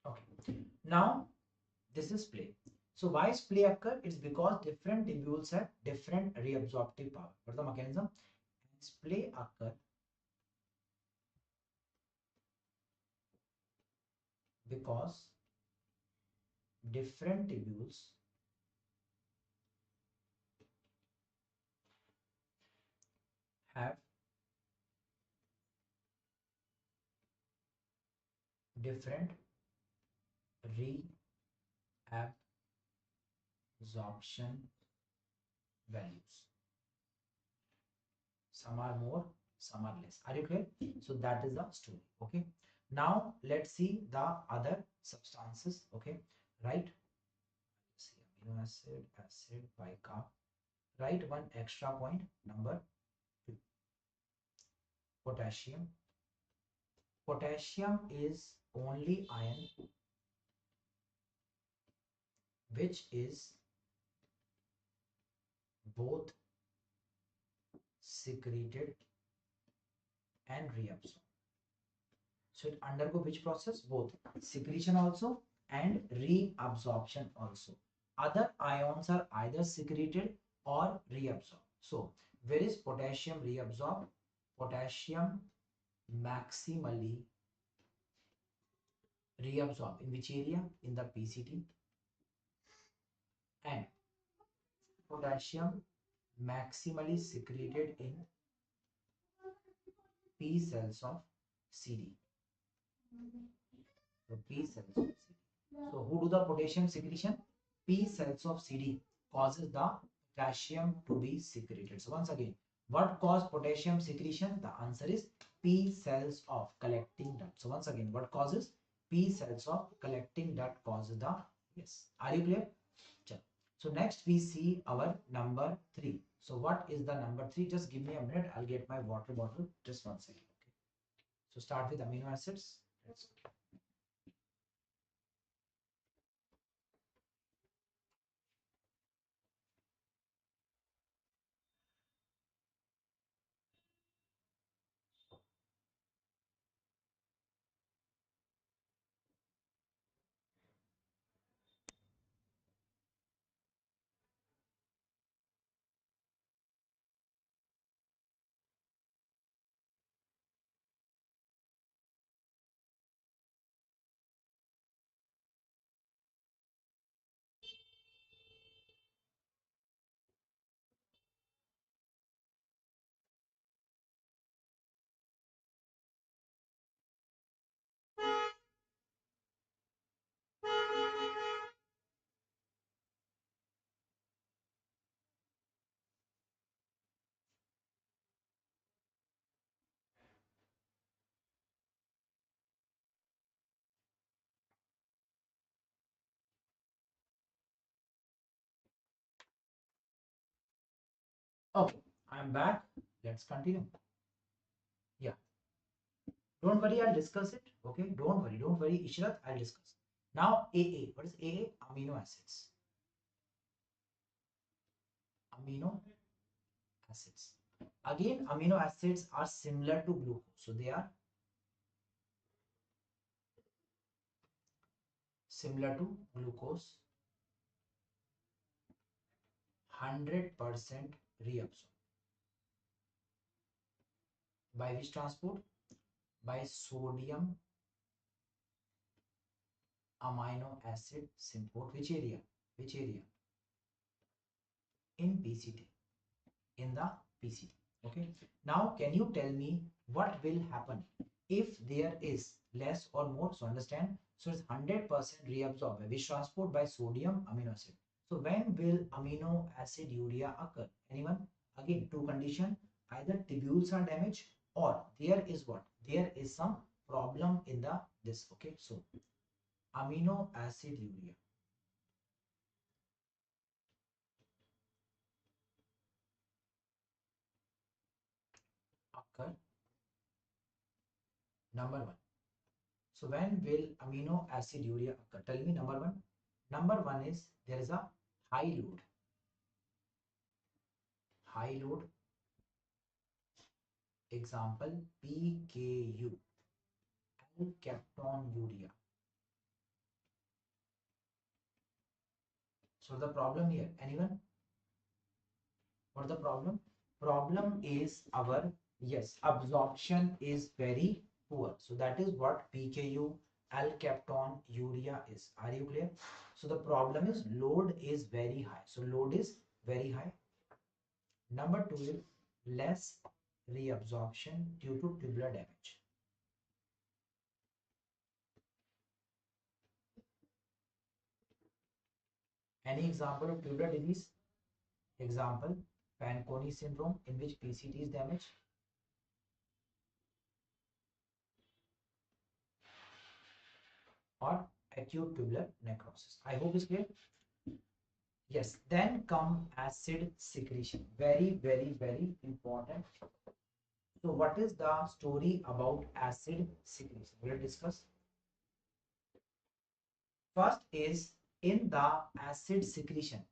Okay. Now this is play. So why is play occur? It's because different tubules have different reabsorptive power. What is the mechanism? It's play occur because different tubules have different reabsorption values. Some are more, some are less. Are you clear? So that is the story. Okay. Now let's see the other substances. Okay. Right. See amino acid, acid, bicarb. Write one extra point. Number 2. Potassium. Potassium is only ion which is both secreted and reabsorbed. So it undergo which process? Both secretion also and reabsorption also. Other ions are either secreted or reabsorbed. So where is potassium reabsorbed? Potassium maximally reabsorbed. In which area? In the PCT. And potassium maximally secreted in P cells of CD. So P cells of CD. So who do the potassium secretion? P cells of CD causes the potassium to be secreted. So once again, what causes potassium secretion? The answer is P cells of collecting duct. So once again, what causes? P cells of collecting duct causes the, yes. Are you clear? So next we see our number 3. So what is the number 3? Just give me a minute. I'll get my water bottle. Just 1 second. Okay. So start with amino acids. Let's Okay, I'm back. Let's continue. Yeah, don't worry, I'll discuss it. Okay, don't worry, Ishrat, I'll discuss. Now, AA. What is AA? Amino acids. Amino acids. Again, amino acids are similar to glucose. So they are similar to glucose, 100% reabsorbed. By which transport? By sodium amino acid symport. Which area? Which area? In PCT. In the PCT. Okay. Now, can you tell me what will happen if there is less or more? So understand. So it's 100% reabsorbed. By which transport? By sodium amino acid. So when will amino acid urea occur? Anyone? Again, two condition. Either tubules are damaged or there is what? There is some problem in the this. Okay. So amino acid urea occur. Number one. So when will amino acid urea occur? Tell me number one. Number one is there is a high load. High load. Example PKU. Alkapton urea. So the problem here, anyone? What the problem? Problem is our, yes, absorption is very poor. So that is what PKU alkapton urea is. Are you clear? So the problem is load is very high. So load is very high. Number two is less reabsorption due to tubular damage. Any example of tubular disease? Example, Fanconi syndrome in which PCT is damaged. Or acute tubular necrosis. I hope it's clear. Yes, then come acid secretion. Very important. So what is the story about acid secretion? We'll discuss. First is in the acid secretion.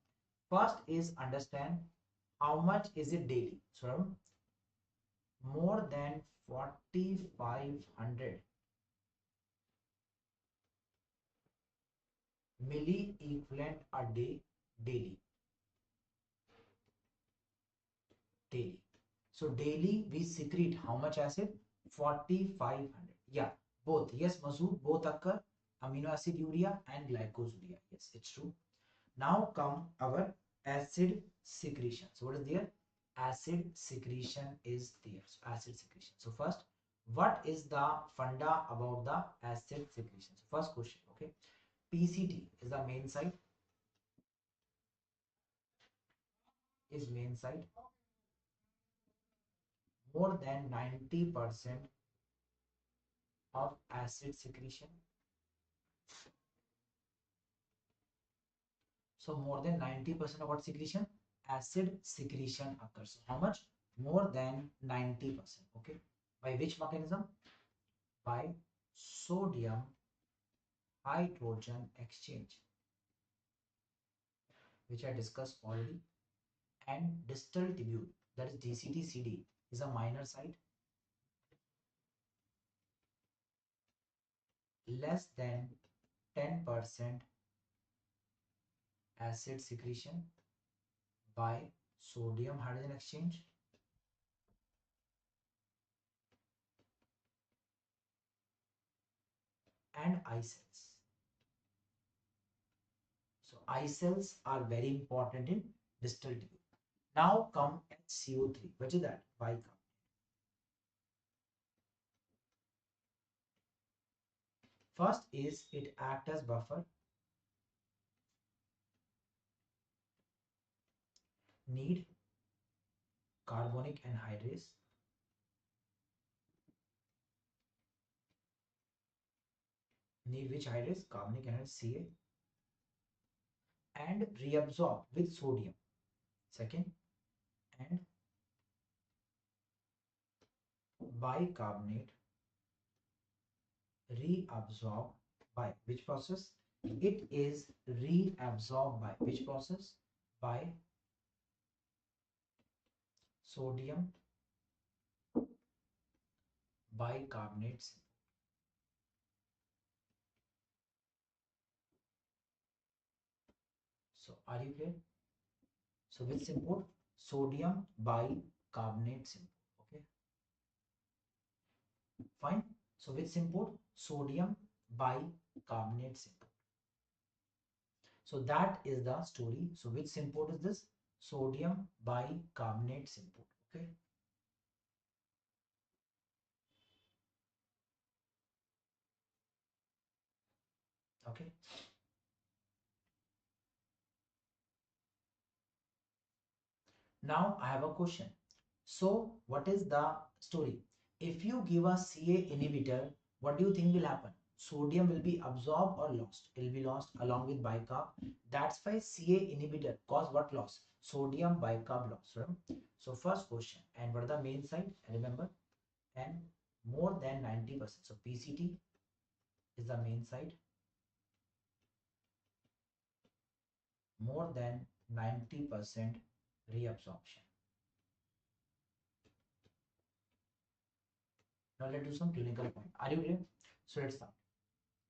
First is understand how much is it daily. So more than 4500 milli equivalent a day daily. Daily. So daily we secrete how much acid? 4500. Yeah, both. Yes, Masood, both occur. Amino acid urea and glycosuria. Yes, it's true. Now come our acid secretion. So what is there? Acid secretion is there. So acid secretion. So first, what is the funda about the acid secretion? So first question, okay. PCT is the main site. Is main site. More than 90% of acid secretion. So more than 90% of what secretion? Acid secretion occurs. So how much? More than 90%. Okay. By which mechanism? By sodium hydrogen exchange, which I discussed already. And distal tubule, that is DCT-CD, is a minor site. Less than 10% acid secretion by sodium hydrogen exchange. And I cells. So I cells are very important in distal tubule. Now come HCO3. What is that? Bicarbonate. First is it act as buffer. Need carbonic anhydrase. Need which hydrase? Carbonic anhydrase Ca. And reabsorb with sodium. Second, and bicarbonate reabsorbed by which process? It is reabsorbed by which process? By sodium bicarbonates. So are you clear? So which input? Sodium bicarbonates input. Okay, fine. So which input? Sodium bicarbonates input. So that is the story. So which input is this? Sodium bicarbonates input. Okay. Okay. Now I have a question. So what is the story? If you give a CA inhibitor, what do you think will happen? Sodium will be absorbed or lost? It will be lost along with bicarb. That's why CA inhibitor cause what loss? Sodium bicarb loss. Right? So first question. And what are the main side? Remember, and more than 90%. So PCT is the main side. More than 90% reabsorption. Now let's do some clinical point. Are you ready? So let's start.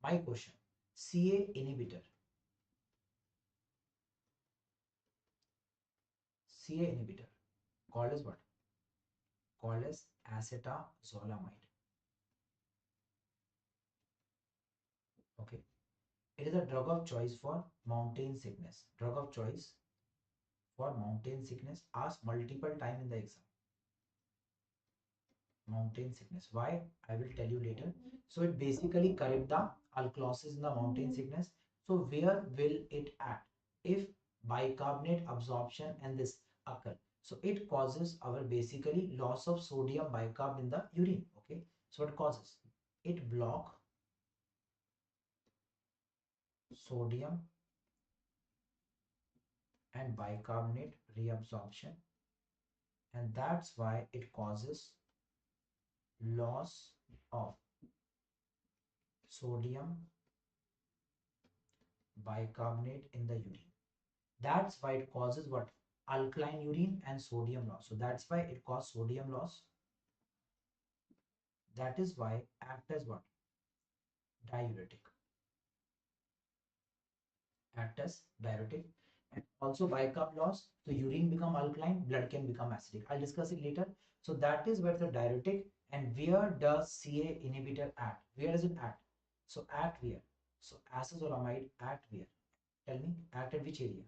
My question. CA inhibitor. CA inhibitor called as what? Called as acetazolamide. Okay. It is a drug of choice for mountain sickness. Drug of choice for mountain sickness. Asked multiple time in the exam. Mountain sickness. Why? I will tell you later. So it basically correct the alkalosis in the mountain sickness. So where will it act? If bicarbonate absorption and this occur. So it causes our basically loss of sodium bicarb in the urine. Okay. So what causes? It block sodium and bicarbonate reabsorption, and that's why it causes loss of sodium bicarbonate in the urine. That's why it causes what? Alkaline urine and sodium loss. So that's why it causes sodium loss. That is why act as what? Diuretic. Act as diuretic. And also bicarb loss. So urine become alkaline, blood can become acidic. I'll discuss it later. So that is where the diuretic. And where does CA inhibitor act? Where does it act? So act where? So acetazolamide act where? Tell me, act at which area?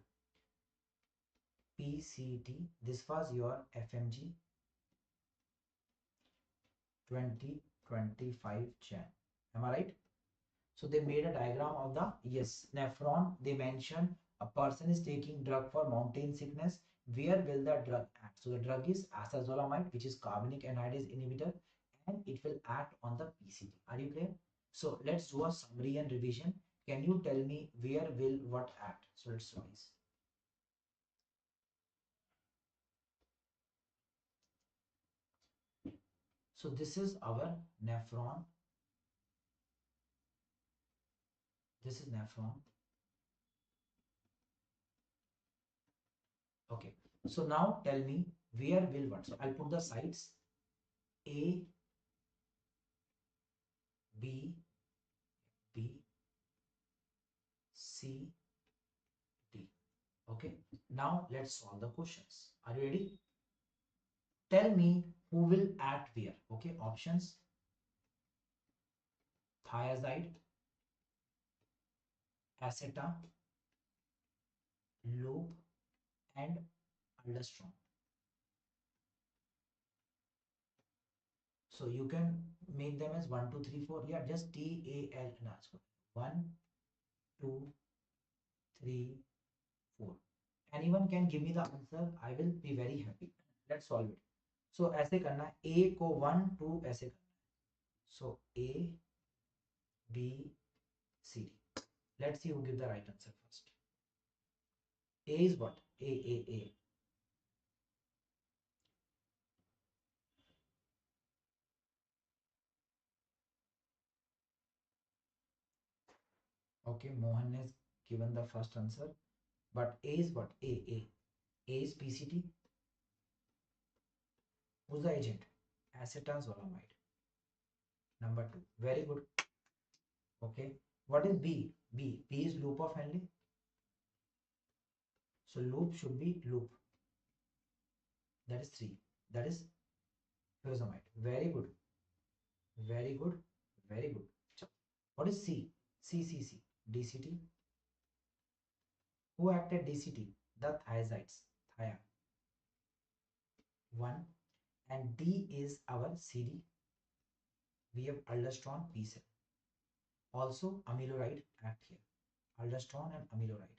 PCT. This was your FMG 2025 Jan. Am I right? So they made a diagram of the, yes, nephron. They mentioned a person is taking drug for mountain sickness. Where will the drug act? So the drug is acetazolamide, which is carbonic anhydrase inhibitor, and it will act on the PCT. Are you clear? So let's do a summary and revision. Can you tell me where will what act? So let's revise. So this is our nephron. This is nephron. Okay. So now tell me where will what? So I'll put the sites A, B, B, C, D. Okay. Now let's solve the questions. Are you ready? Tell me who will act where. Okay. Options: thiazide, aceta, loop, and aldosterone. So you can make them as 1, 2, 3, 4. Yeah, just TAL and ask for 1, 2, 3, 4. Anyone can give me the answer. I will be very happy. Let's solve it. So ऐसे करना है, A को 1, 2 ऐसे करना है. So A, B, C, D. Let's see who give the right answer first. A is what? A. Okay, Mohan has given the first answer. But A is what? A is PCT. Who's the agent? Acetazolamide. Number two. Very good. Okay. What is B? B is loop of Henle. So loop should be loop. That is three. That is furosemide. Very good. Very good. Very good. What is C? C. DCT. Who acted DCT? The thiazides. Thia. One. And D is our CD. We have aldosterone P cell. Also amiloride act here. Aldosterone and amiloride.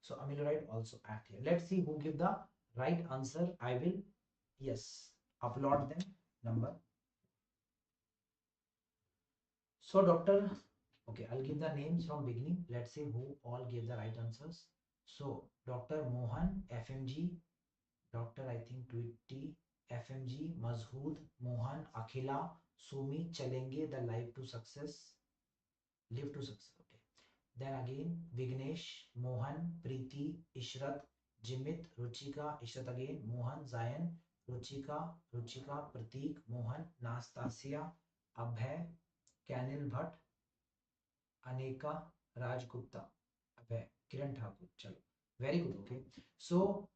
So amiloride also act here. Let's see who give the right answer. I will, yes, upload them number. So doctor, okay, I'll give the names from beginning. Let's see who all gave the right answers. So Dr. Mohan, FMG, Dr. I think Tweety, FMG, Mazhood, Mohan, Akhila, Sumi, Chalenge, the live to success, live to success. Okay. Then again, Vignesh, Mohan, Preeti, Ishrat, Jimit, Ruchika, Ishrat again, Mohan, Zayan, Ruchika, Prateek, Mohan, Nastasia, Abhay, Kanil Bhatt, Aneka, Raj Gupta, Abhay, Kiran Thakur. Chalo. Very good. Okay. So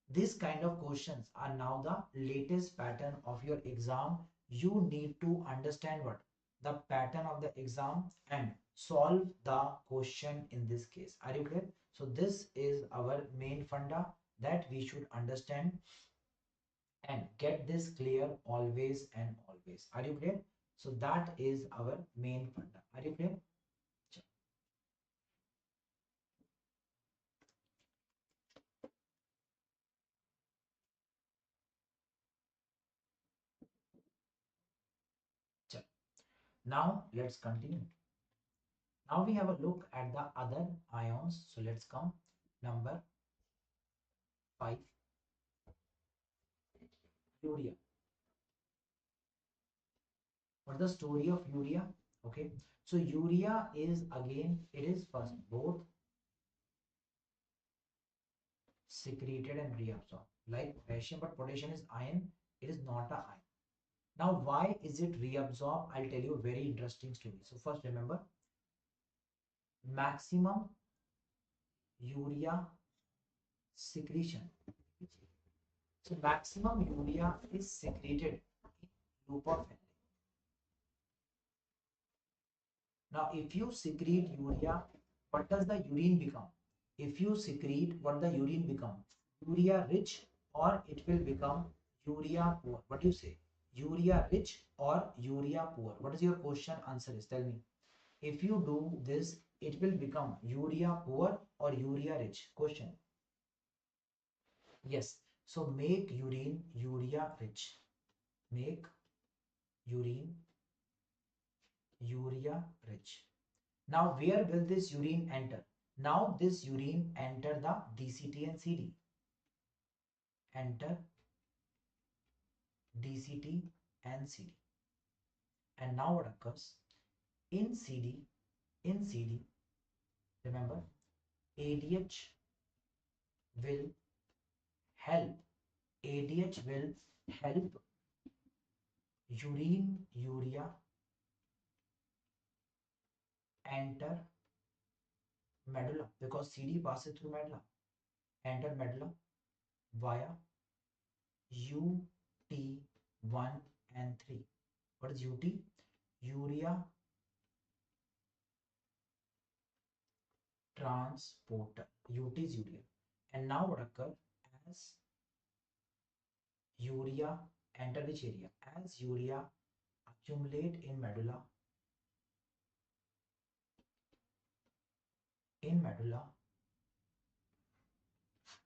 this kind of questions are now the latest pattern of your exam. You need to understand what the pattern of the exam and solve the question in this case. Are you clear? So this is our main funda that we should understand and get this clear always and always. Are you clear? So that is our main funda. Are you clear? Now let's continue. Now we have a look at the other ions. So let's come number 5. Urea. What's the story of urea? Okay. So urea is again, it is first both secreted and reabsorbed like potassium, but potassium is ion. It is not a ion. Now, why is it reabsorbed? I'll tell you a very interesting story. So first remember, maximum urea secretion. So maximum urea is secreted in loop of Henle. Now, if you secrete urea, what does the urine become? If you secrete, what the urine become? Urea rich, or it will become urea poor. What do you say? Urea rich or urea poor? What is your question answer is? Tell me. If you do this, it will become urea poor or urea rich. Question. Yes. So make urine urea rich. Make urine urea rich. Now, where will this urine enter? Now, this urine enter the DCT and CD. Enter DCT and CD. And now what occurs? In CD, remember, ADH will help. ADH will help urine urea enter medulla because CD passes through medulla. Enter medulla via UT1 and 3. What is UT? Urea transporter. UT is urea. And now what occurs? As urea enter which area? As urea accumulate in medulla,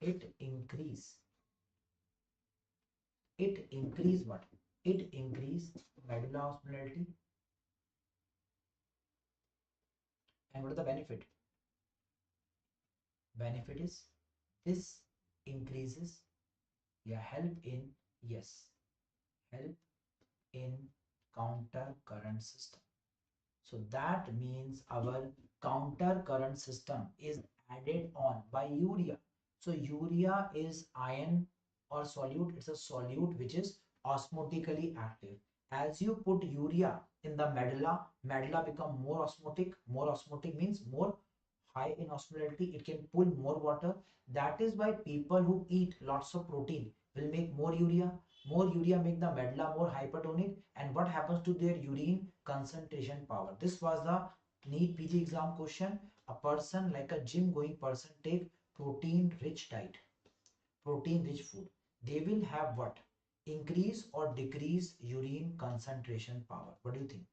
it increase. It increase what? It increase medulla osmolality. And what is the benefit? Benefit is this increases, yeah, help in, yes, help in counter current system. So that means our counter current system is added on by urea. So urea is ion or solute. It's a solute which is osmotically active. As you put urea in the medulla, medulla become more osmotic. More osmotic means more high in osmolality. It can pull more water. That is why people who eat lots of protein will make more urea. More urea make the medulla more hypertonic. And what happens to their urine? Concentration power. This was the NEET PG exam question. A person like a gym going person take protein rich diet, protein rich food. They will have what? Increase or decrease urine concentration power. What do you think?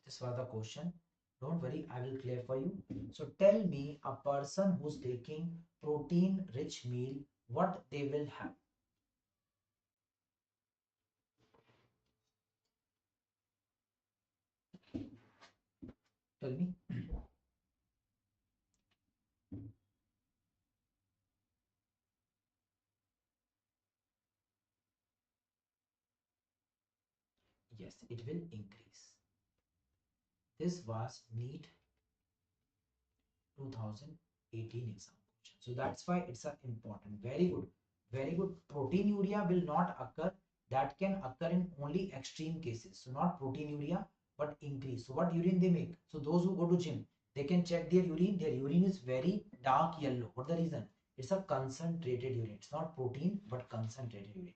This was the question. Don't worry, I will clear for you. So tell me a person who's taking protein rich meal, what they will have. Tell me. Yes, it will increase. This was NEET 2018 exam question. So that's why it's a important. Very good. Very good. Proteinuria will not occur. That can occur in only extreme cases. So not proteinuria, but increase. So what urine they make? So those who go to gym, they can check their urine. Their urine is very dark yellow. What the reason? It's a concentrated urine. It's not protein, but concentrated urine.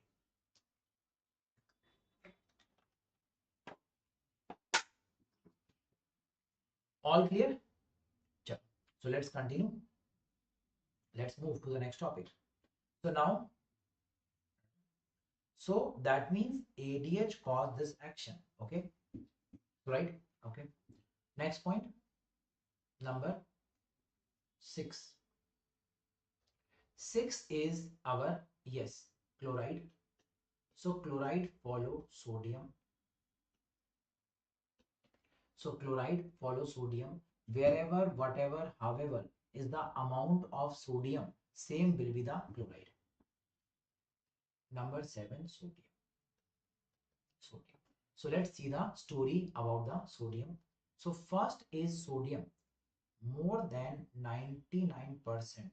All clear? Sure. So let's continue. Let's move to the next topic. So now, so that means ADH caused this action. Okay. Right? Okay. Next point, number 6. 6 is our, yes, chloride. So chloride follow sodium. So chloride follow sodium. Wherever, whatever, however is the amount of sodium, same will be the chloride. Number 7, sodium. Sodium. So let's see the story about the sodium. So first is sodium. More than 99%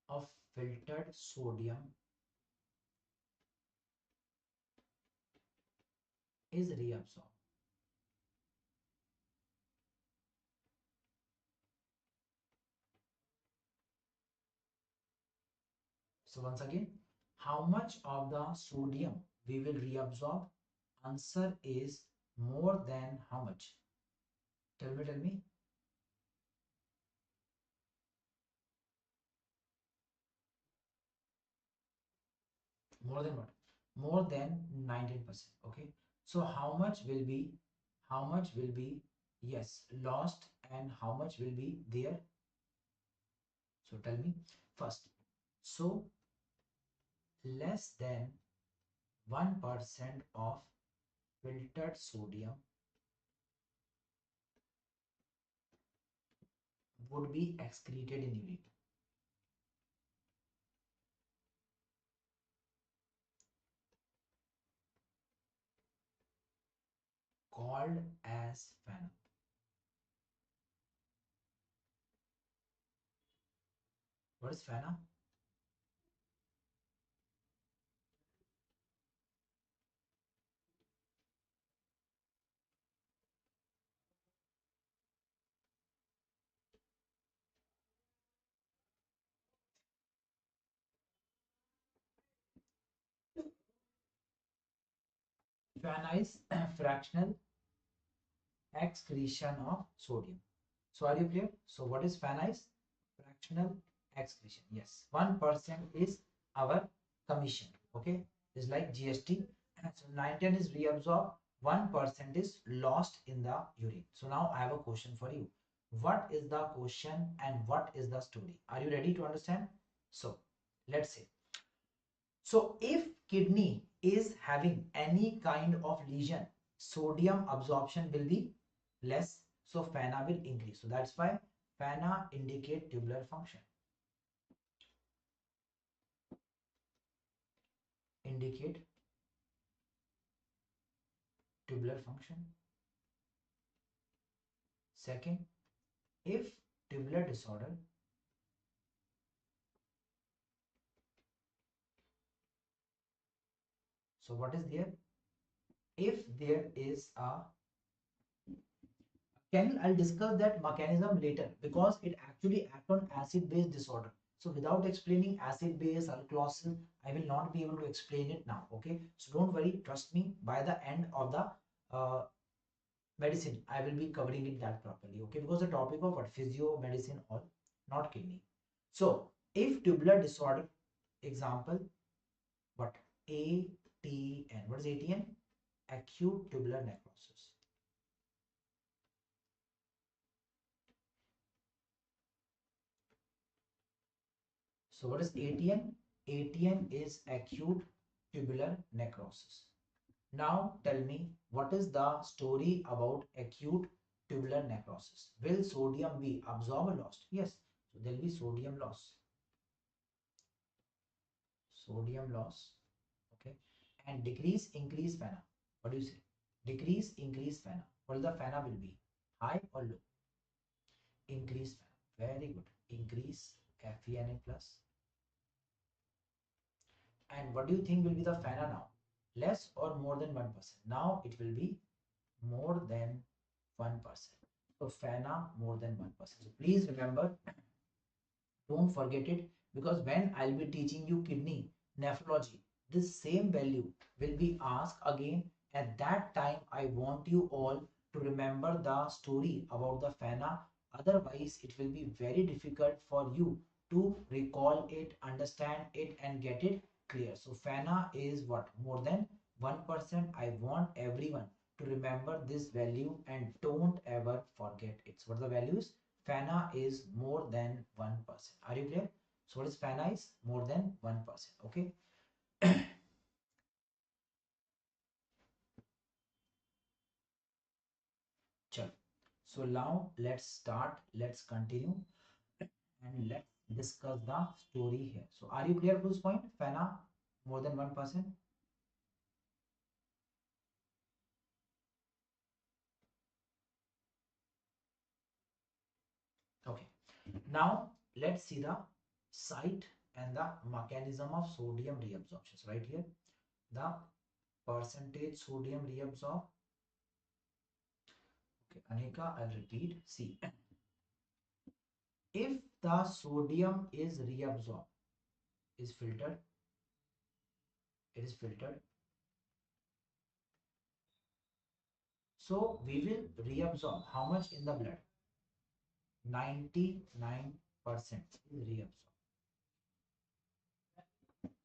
of filtered sodium is reabsorbed. So once again, how much of the sodium we will reabsorb? Answer is more than how much? Tell me. More than what? More than 19%. Okay. So how much will be, yes, lost and how much will be there? So tell me first. So less than 1% of filtered sodium would be excreted in urine. Called as phenol. What is phenol? Phenol is fractional excretion of sodium. So are you clear? So what is phenol? Fractional excretion. Yes, 1% is our commission. Okay, it's like GST. So 19 is reabsorbed, 1% is lost in the urine. So now I have a question for you. What is the question and what is the story? Are you ready to understand? So let's say, so if kidney is having any kind of lesion, sodium absorption will be less, so FANA will increase. So that's why FANA indicate tubular function. Indicate tubular function. Second, if tubular disorder, so what is there? If there is a I'll discuss that mechanism later because it actually acts on acid-base disorder. So without explaining acid-base alkalosis, I will not be able to explain it now. Okay, so don't worry, trust me. By the end of the uh, medicine, I will be covering it that properly. Okay, because the topic of what physio medicine or not kidney. So if tubular disorder, example, what ATN? What is ATN? Acute tubular necrosis. So what is ATN? ATN is acute tubular necrosis. Now tell me, what is the story about acute tubular necrosis? Will sodium be absorbed or lost? Yes. So there will be sodium loss. Sodium loss. Okay. And decrease, increase FANA. What do you say? Decrease, increase FANA. What will the FANA will be? High or low? Increase FANA. Very good. Increase FeNA plus. And what do you think will be the FANA now? Less or more than 1%? Now it will be more than 1%. So FANA more than 1%. So please remember, don't forget it, because when I'll be teaching you kidney nephrology, this same value will be asked again. At that time, I want you all to remember the story about the FANA. Otherwise, it will be very difficult for you to recall it, understand it, and get it clear. So FANA is what? More than 1%. I want everyone to remember this value and don't ever forget it. So what are the values? FANA is more than 1%. Are you clear? So what is FANA is more than 1%. Okay. Chal. So now let's start. Let's continue and let's discuss the story here. So are you clear to this point? FANA more than 1%. Okay. Now let's see the site and the mechanism of sodium reabsorption. So right here, the percentage sodium reabsorb. Okay, Anika, I'll repeat. See, if the sodium is reabsorbed, is filtered, it is filtered. So we will reabsorb how much in the blood? 99% is reabsorbed.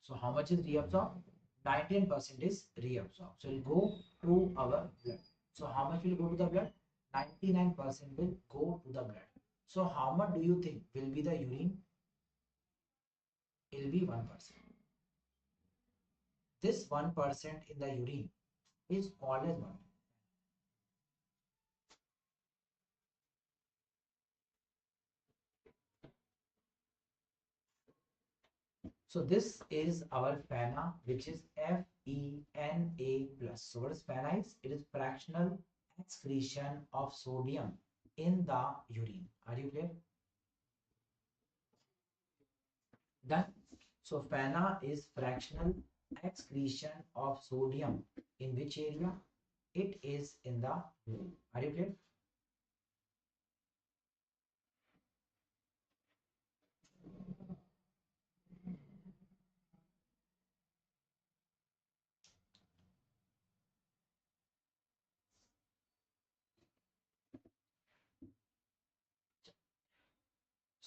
So how much is reabsorbed? 19% is reabsorbed. So it will go to our blood. So how much will go to the blood? 99% will go to the blood. So how much do you think will be the urine? It will be 1%. This 1% in the urine is called as what? So this is our FANA, which is FeNA plus. So what is FANA is? It is fractional excretion of sodium in the urine. Are you clear? Done. So FANA is fractional excretion of sodium in which area? It is in the urine. Are you clear?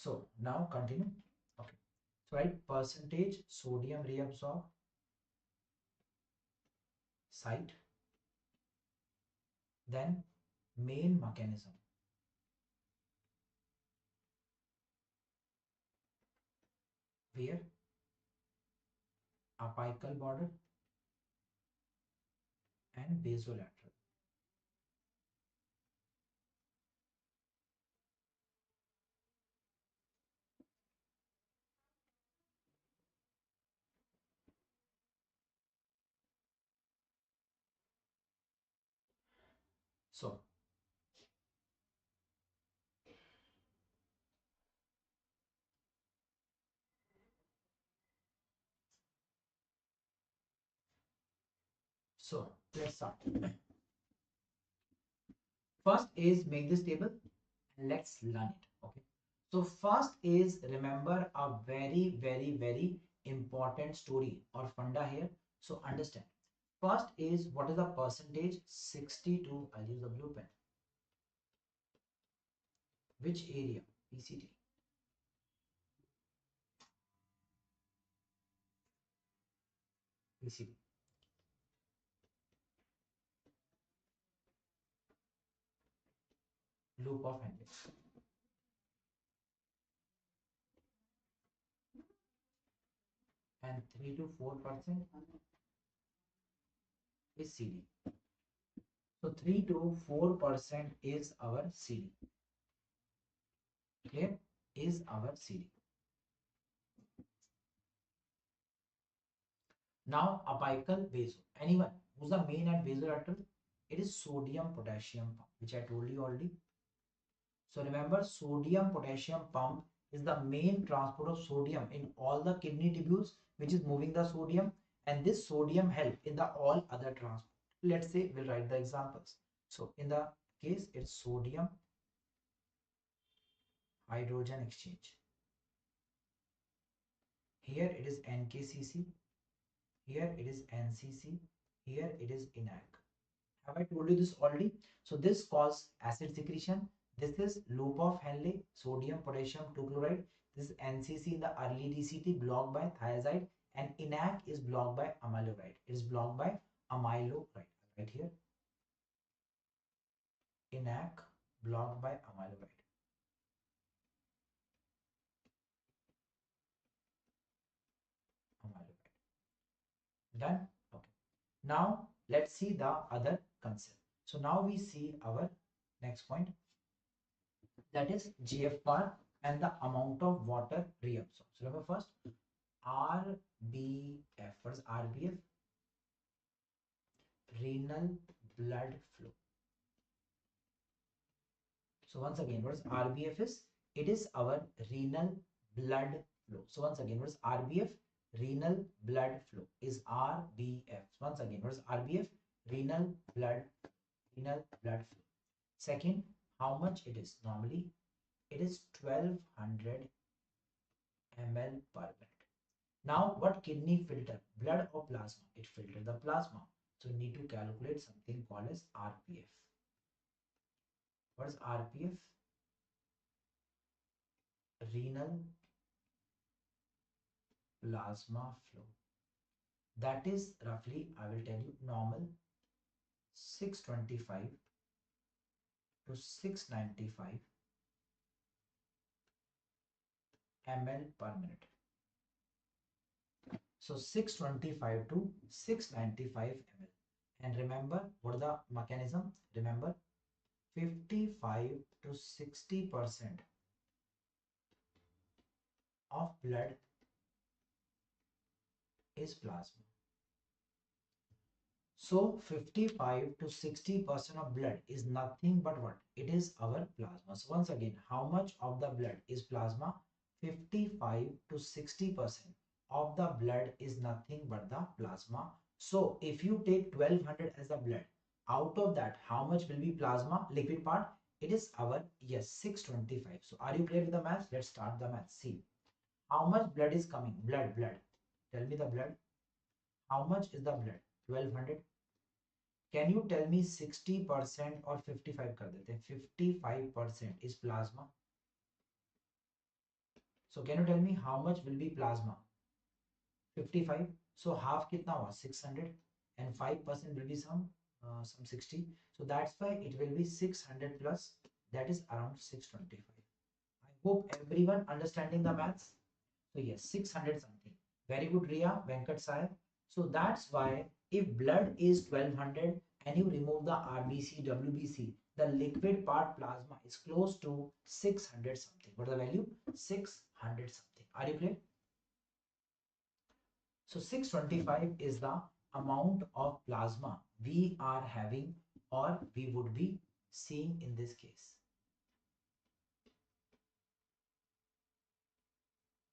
So now continue. Okay. So right, percentage sodium reabsorb site, then main mechanism, where apical border and basolateral. So let's start. First is make this table and let's learn it. Okay. So first is remember a very important story or funda here. So understand. First is what is the percentage? 62. I'll use the blue pen. Which area? PCT. PCT. Loop of Henry. And 3 to 4% is CD. So 3 to 4% is our CD. Clear? Is our CD. Now apical vaso. Anyone who's the main and vasolateral? It is sodium potassium pump, which I told you already. So remember, sodium potassium pump is the main transport of sodium in all the kidney tubules, which is moving the sodium, and this sodium help in the all other transport. Let's say we'll write the examples. So in the case, it's sodium hydrogen exchange. Here it is NKCC. Here it is NCC. Here it is INAC. Have I told you this already? So this causes acid secretion. This is loop of Henle, sodium potassium 2 chloride. This is NCC in the early DCT blocked by thiazide, and INAC is blocked by amyloid. It is blocked by amyloid right here. INAC blocked by amyloid. Done. Okay. Now let's see the other concept. So now we see our next point, that is GFR and the amount of water reabsorbed. So remember first RBF. What is RBF? Renal blood flow. So once again, what is RBF is? It is our renal blood flow. So once again, what is RBF? Renal blood flow is RBF. Once again, what is RBF? Renal blood flow. Second, how much it is? Normally, it is 1200 ml per minute. Now, what kidney filter? Blood or plasma? It filters the plasma. So, you need to calculate something called as RPF. What is RPF? Renal plasma flow. That is roughly, I will tell you, normal 625 to 695 ml per minute. So 625 to 695 ml. And remember, what is the mechanism? Remember, 55 to 60% of blood is plasma. So 55 to 60% of blood is nothing but what? It is our plasma. So once again, how much of the blood is plasma? 55 to 60% of the blood is nothing but the plasma. So if you take 1200 as the blood, out of that, how much will be plasma, liquid part? It is our, yes, 625. So are you clear with the math? Let's start the math. See, how much blood is coming? Blood. Tell me the blood. How much is the blood? 1200. Can you tell me 60% or 55 कर देते हैं? 55% is plasma. So can you tell me how much will be plasma? 55. So half कितना हुआ? 600 and 5% will be some 60. So that's why it will be 600 plus, that is around 625. I hope everyone understanding the maths. So yes, 600 something. Very good, Riya, Venkat Sai. So that's why if blood is 1200 and you remove the RBC, WBC, the liquid part plasma is close to 600 something. What is the value? 600 something. Are you clear? So 625 is the amount of plasma we are having or we would be seeing in this case.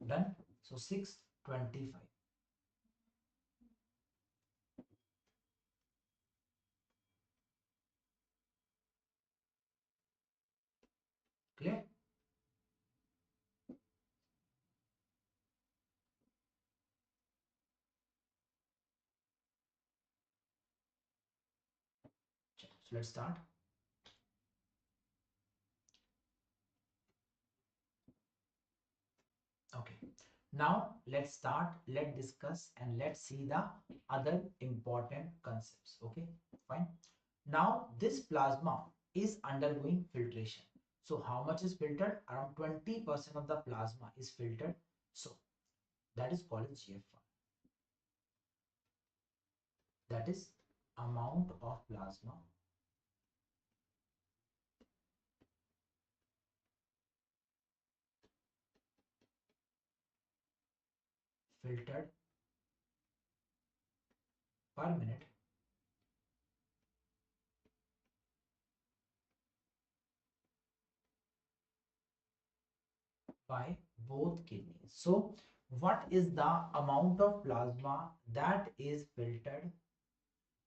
Done. So 625. Clear? So let's start. Okay. Now let's start, let's discuss, and let's see the other important concepts. Okay, fine. Now this plasma is undergoing filtration. So how much is filtered? Around 20% of the plasma is filtered. So that is called as GFR. That is amount of plasma filtered per minute by both kidneys. So what is the amount of plasma that is filtered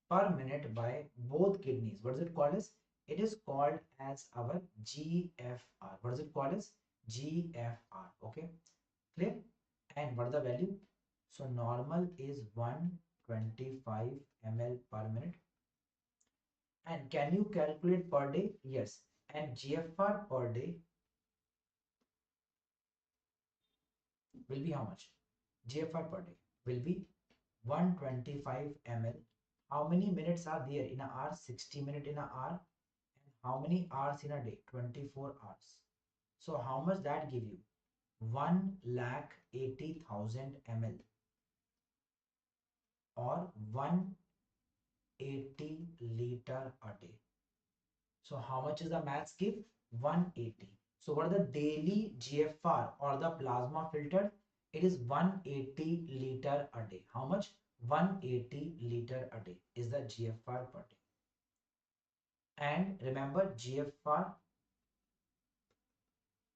per minute by both kidneys? What is it called as? It is called as our GFR. What is it called as? GFR. Okay, clear? And what is the value? So normal is 125 ml per minute. And can you calculate per day? Yes. And GFR per day will be how much? GFR per day will be 125 ml. How many minutes are there in an hour? 60 minutes in an hour. And how many hours in a day? 24 hours. So how much that give you? 1,80,000 ml or 180 liter a day. So how much is the maths give? 180. So what are the daily GFR or the plasma filtered? It is 180 liter a day. How much? 180 liter a day is the GFR per day. And remember, GFR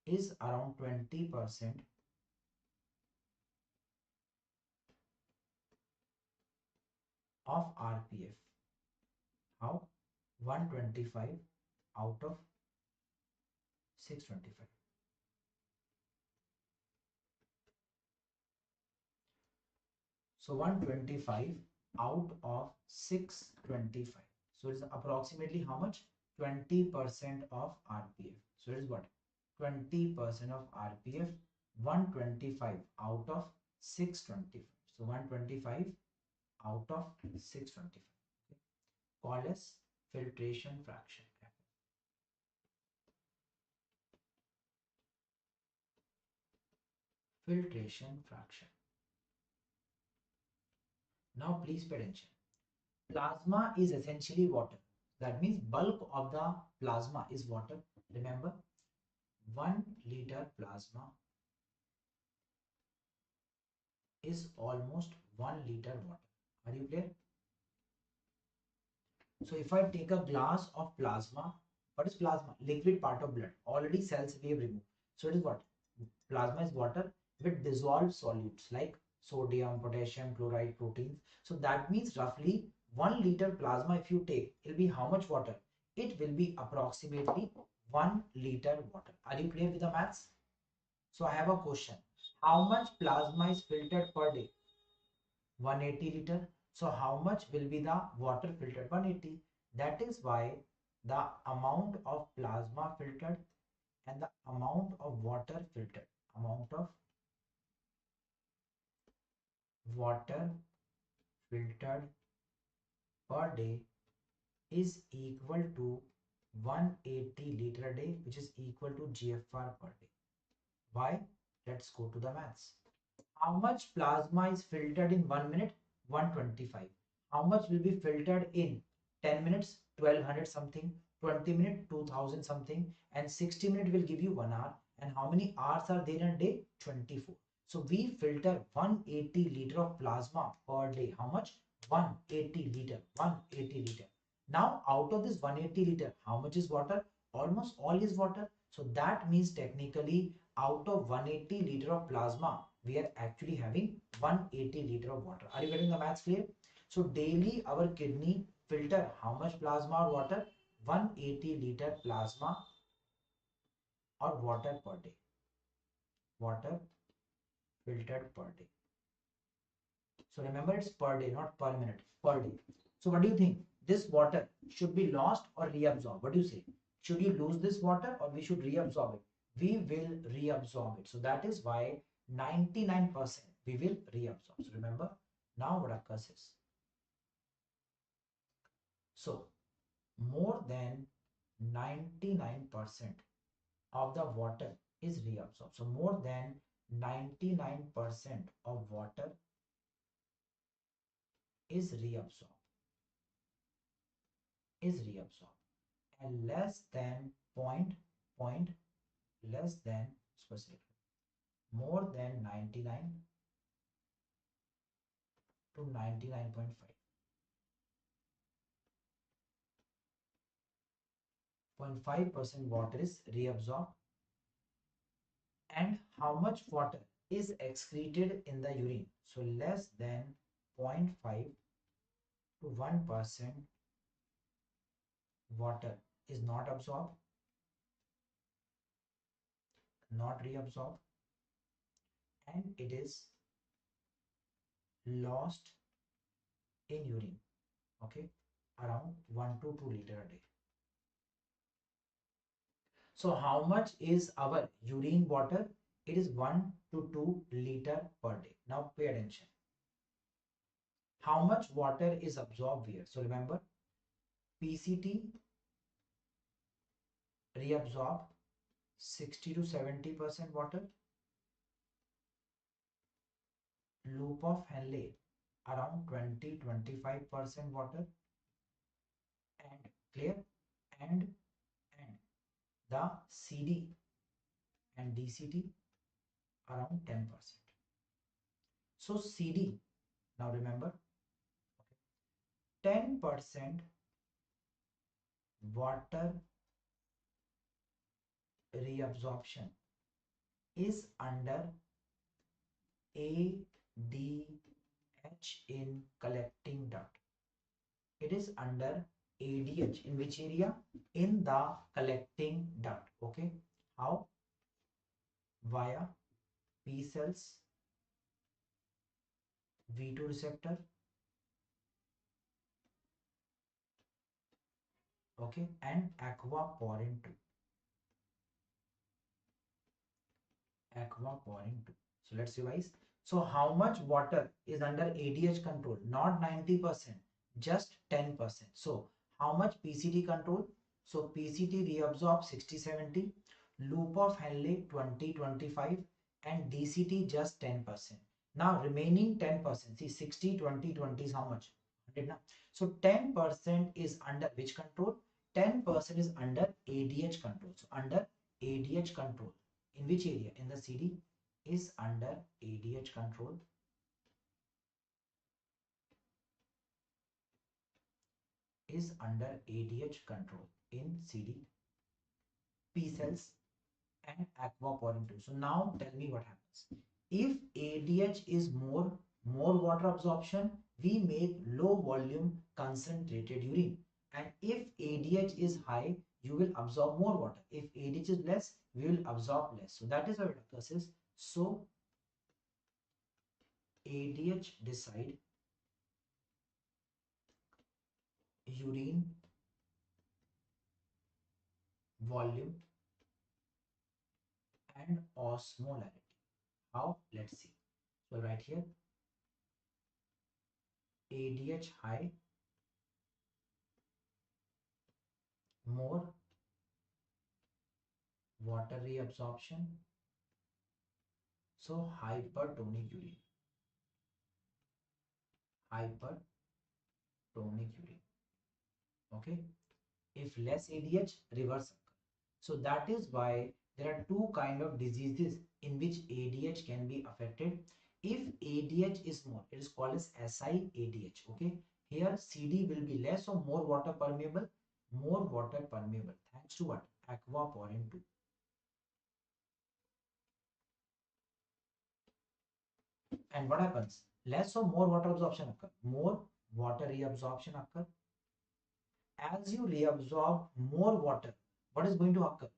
is around 20% of RPF. How? 125 out of 625. So 125 out of 625. So it's approximately how much? 20% of RPF. So it is what? 20% of RPF, 125 out of 625. So 125 out of 625. Okay. Called as filtration fraction. Filtration fraction. Now please pay attention. Plasma is essentially water. That means bulk of the plasma is water. Remember, 1 liter plasma is almost 1 liter water. Are you clear? So if I take a glass of plasma, what is plasma? Liquid part of blood. Already cells we have removed. So it is what? Plasma is water with dissolved solutes like sodium, potassium, chloride, proteins. So that means roughly 1 liter plasma if you take, it will be how much water? It will be approximately 1 liter water. Are you clear with the maths? So I have a question. How much plasma is filtered per day? 180 liter. So how much will be the water filtered? 180. That is why the amount of plasma filtered and the amount of water filtered, amount of water filtered per day is equal to 180 liter a day, which is equal to GFR per day. Why? Let's go to the maths. How much plasma is filtered in 1 minute? 125. How much will be filtered in 10 minutes? 1200 something. 20 minutes? 2000 something. And 60 minutes will give you 1 hour. And how many hours are there in a day? 24. So we filter 180 liter of plasma per day. How much? 180 liter. 180 liter. Now out of this 180 liter, how much is water? Almost all is water. So that means technically out of 180 liter of plasma, we are actually having 180 liter of water. Are you getting the maths clear? So daily our kidney filter how much plasma or water? 180 liter plasma or water per day. Water filtered per day. So remember, it's per day, not per minute, per day. So what do you think? This water should be lost or reabsorbed? What do you say? Should you lose this water or we should reabsorb it? We will reabsorb it. So that is why 99% we will reabsorb. So remember, now what occurs is, so more than 99% of the water is reabsorbed. So more than 99% of water is reabsorbed, and less than point less than specific, more than 99 to 99.5% water is reabsorbed. And how much water is excreted in the urine? So less than 0.5 to 1% water is not absorbed, not reabsorbed, and it is lost in urine. Okay, around 1 to 2 liter a day. So how much is our urine water? It is 1 to 2 liter per day. Now pay attention. How much water is absorbed here? So remember, PCT reabsorb 60 to 70% water. Loop of Henle around 20-25% water. And clear? And the CD and DCT around 10%. So CD, now remember, 10% water reabsorption is under ADH in collecting duct. It is under ADH in which area? In the collecting duct. Okay, how? Via P cells, V2 receptor, okay, and aquaporin 2. Aquaporin 2. So let's revise. So how much water is under ADH control? Not 90%, just 10%. So how much PCT control? So PCT reabsorb 60-70, loop of Henle 20-25, and DCT just 10%. Now remaining 10%, see 60, 20, 20 is how much? 100 now. So 10% is under which control? 10% is under ADH control. So under ADH control. In which area? In the CD is under ADH control. Is under ADH control in CD, P cells, and aquaporin 2. So now tell me what happens. If ADH is more water absorption, we make low volume concentrated urine. And if ADH is high, you will absorb more water. If ADH is less, we will absorb less. So that is how it occurs. So ADH decide urine volume and osmolarity. How? Let's see. So right here, ADH high, more water reabsorption, so hypertonic urine. Hypertonic urine. Okay. If less ADH, reverse occur. So that is why there are two kind of diseases in which ADH can be affected. If ADH is more, it is called as SIADH. Okay. Here CD will be less or more water permeable? More water permeable. Thanks to what? Aquaporin 2. And what happens? Less or more water absorption occur? More water reabsorption occur. As you reabsorb more water, what is going to occur?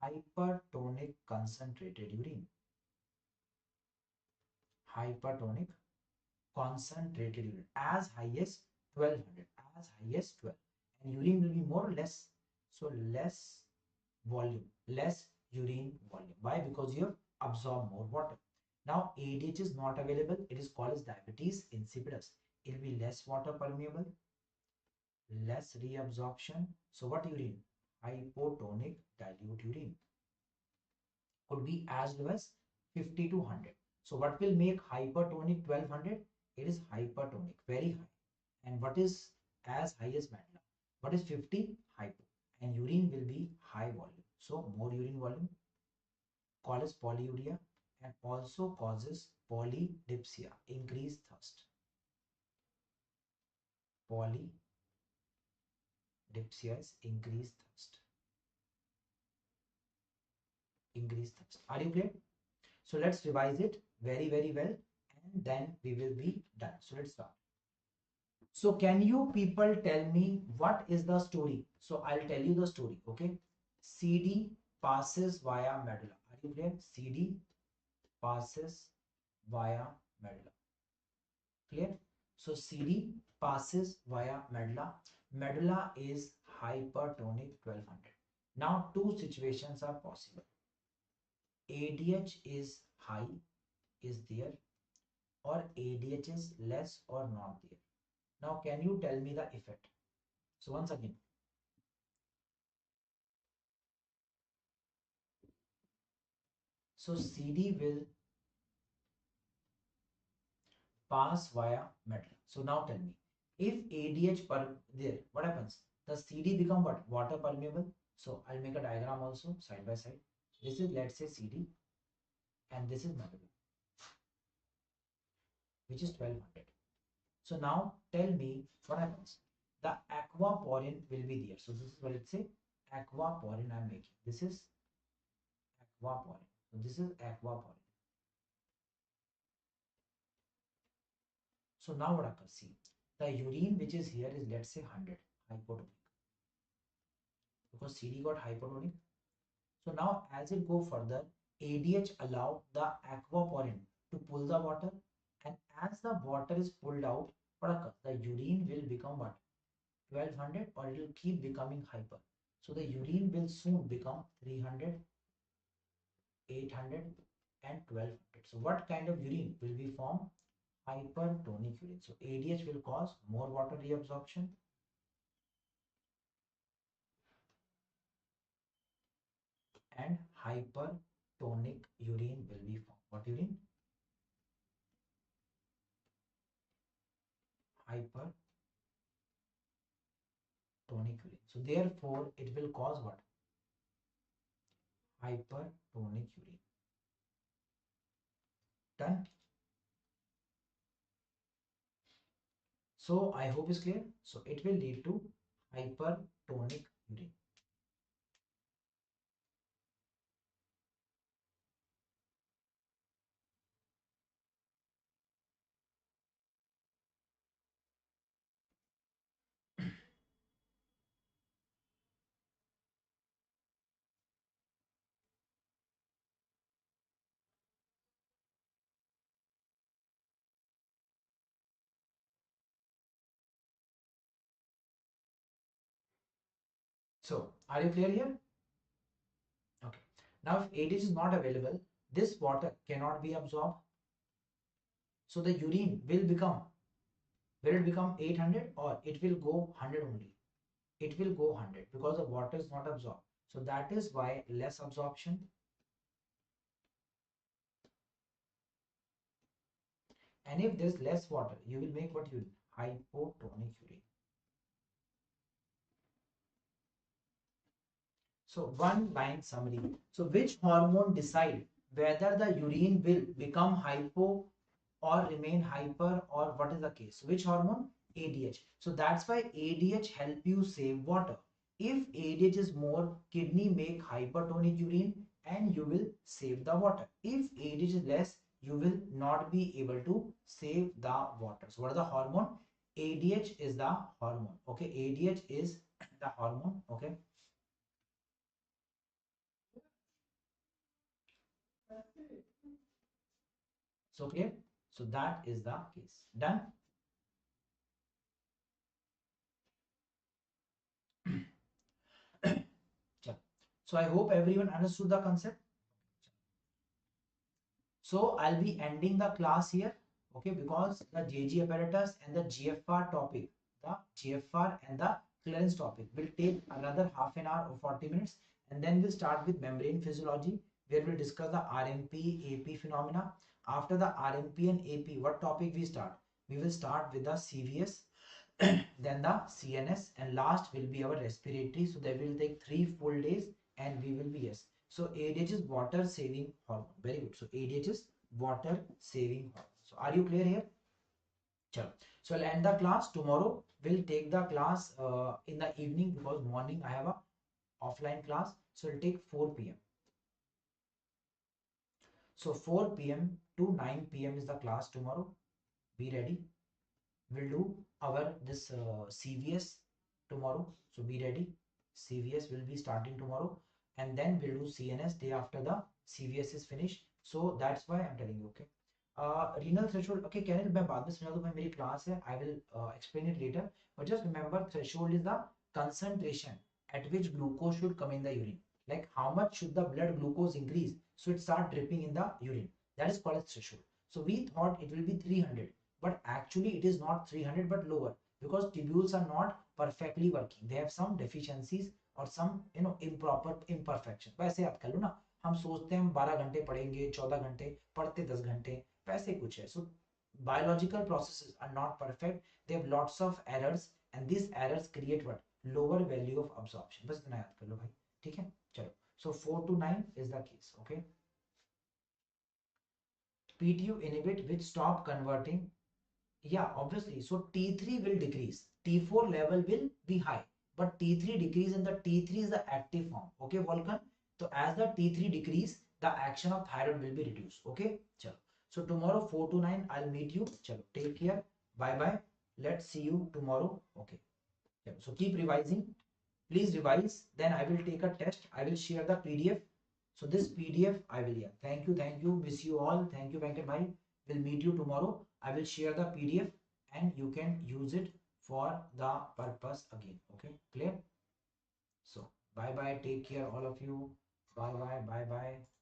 Hypertonic concentrated urine. Hypertonic concentrated urine as high as 1200, as high as 12. And urine will be more or less. So less volume, less urine volume. Why? Because you have absorbed more water. Now ADH is not available. It is called as diabetes insipidus. It will be less water permeable, less reabsorption. So what urine? Hypotonic dilute urine. Could be as low as 50 to 100. So what will make hypertonic 1200? It is hypertonic, very high. And what is as high as medula? What is 50? Hypo. And urine will be high volume. So more urine volume causes polyuria and also causes polydipsia, increased thirst. Polydipsia is increased thirst. Increased thirst. Are you clear? So let's revise it very, very well and then we will be done. So let's start. So can you people tell me what is the story? So I'll tell you the story, okay? CD passes via medulla. Are you clear? CD passes via medulla. Clear? So CD passes via medulla. Medulla is hypertonic 1200. Now two situations are possible. ADH is high, is there, or ADH is less or not there. Now can you tell me the effect? So once again, so CD will pass via metal. So now tell me, if ADH per there, what happens? The CD become what? Water permeable. So I'll make a diagram also side by side. This is, let's say, CD and this is metal, which is 1200. So now tell me what happens. The aquaporin will be there. So this is what, let's say, aquaporin I'm making. This is aquaporin. So this is aquaporin. So now what occurs? See, the urine which is here is, let's say, 100 hypotonic, because CD got hypotonic. So now as it go further, ADH allow the aquaporin to pull the water, and as the water is pulled out, what occurs? The urine will become what? 1200, or it will keep becoming hyper. So the urine will soon become 300, 800 and 1200. So what kind of urine will be formed? Hypertonic urine. So ADH will cause more water reabsorption and hypertonic urine will be formed. What urine? Hypertonic urine. So therefore it will cause what? Hypertonic urine. Done. So I hope it's clear. So it will lead to hypertonic urine. So are you clear here? Okay. Now if ADH is not available, this water cannot be absorbed. So the urine will become, will it become 800 or it will go 100 only? It will go 100 because the water is not absorbed. So that is why less absorption. And if there is less water, you will make what urine? Hypotonic urine. So one line summary. So which hormone decide whether the urine will become hypo or remain hyper, or what is the case? Which hormone? ADH. So that's why ADH help you save water. If ADH is more, kidney make hypertonic urine and you will save the water. If ADH is less, you will not be able to save the water. So what is the hormone? ADH is the hormone. Okay, ADH is the hormone. Okay. So clear? So that is the case. Done? Chalo. So I hope everyone understood the concept. So I'll be ending the class here, okay, because the JG apparatus and the GFR topic, the GFR and the clearance topic will take another half an hour or 40 minutes, and then we'll start with membrane physiology, where we'll discuss the RMP, AP phenomena. After the RMP and AP, what topic we start? We will start with the CVS, then the CNS, and last will be our respiratory. So that will take 3 full days, and we will be, yes. So ADH is water saving hormone. Very good. So ADH is water saving hormone. So are you clear here? Chalo. So I'll end the class tomorrow. We'll take the class in the evening, because morning I have a offline class. So it'll take 4 p.m. So 4 p.m. to 9 p.m. is the class tomorrow. Be ready. We'll do our this CVS tomorrow. So be ready. CVS will be starting tomorrow, and then we'll do CNS day after the CVS is finished. So that's why I'm telling you. Okay. Renal threshold. Okay, Karen, मैं बाद में समझा दूँ भाई, मेरी class है. I will explain it later. But just remember, threshold is the concentration at which glucose should come in the urine. Like how much should the blood glucose increase so it start dripping in the urine. That is called as threshold. So we thought it will be 300, but actually it is not 300 but lower, because tubules are not perfectly working. They have some deficiencies or some improper imperfection. वैसे याद कर लो ना, हम सोचते हैं हम 12 घंटे पढ़ेंगे, 14 घंटे पढ़ते, 10 घंटे, वैसे कुछ है. So biological processes are not perfect. They have lots of errors, and these errors create what? Lower value of absorption. बस इतना याद कर लो भाई. ठीक है, चलो. So 4 to 9 is the case. Okay. PTU inhibit which stop converting. Yeah, obviously. So T3 will decrease. T4 level will be high. But T3 decrease, and the T3 is the active form. Okay, Volcan? So as the T3 decrease, the action of thyroid will be reduced. Okay? Chalo. So tomorrow 4 to 9, I'll meet you. Chalo. Take care. Bye bye. Let's see you tomorrow. Okay. Chalo. So keep revising. Please revise. Then I will take a test. I will share the PDF. So this PDF I will, yeah. Thank you. Thank you. Miss you all. Thank you, Venkat bhai. We'll meet you tomorrow. I will share the PDF, and you can use it for the purpose again. Okay, clear? So bye bye. Take care, all of you. Bye bye. Bye bye.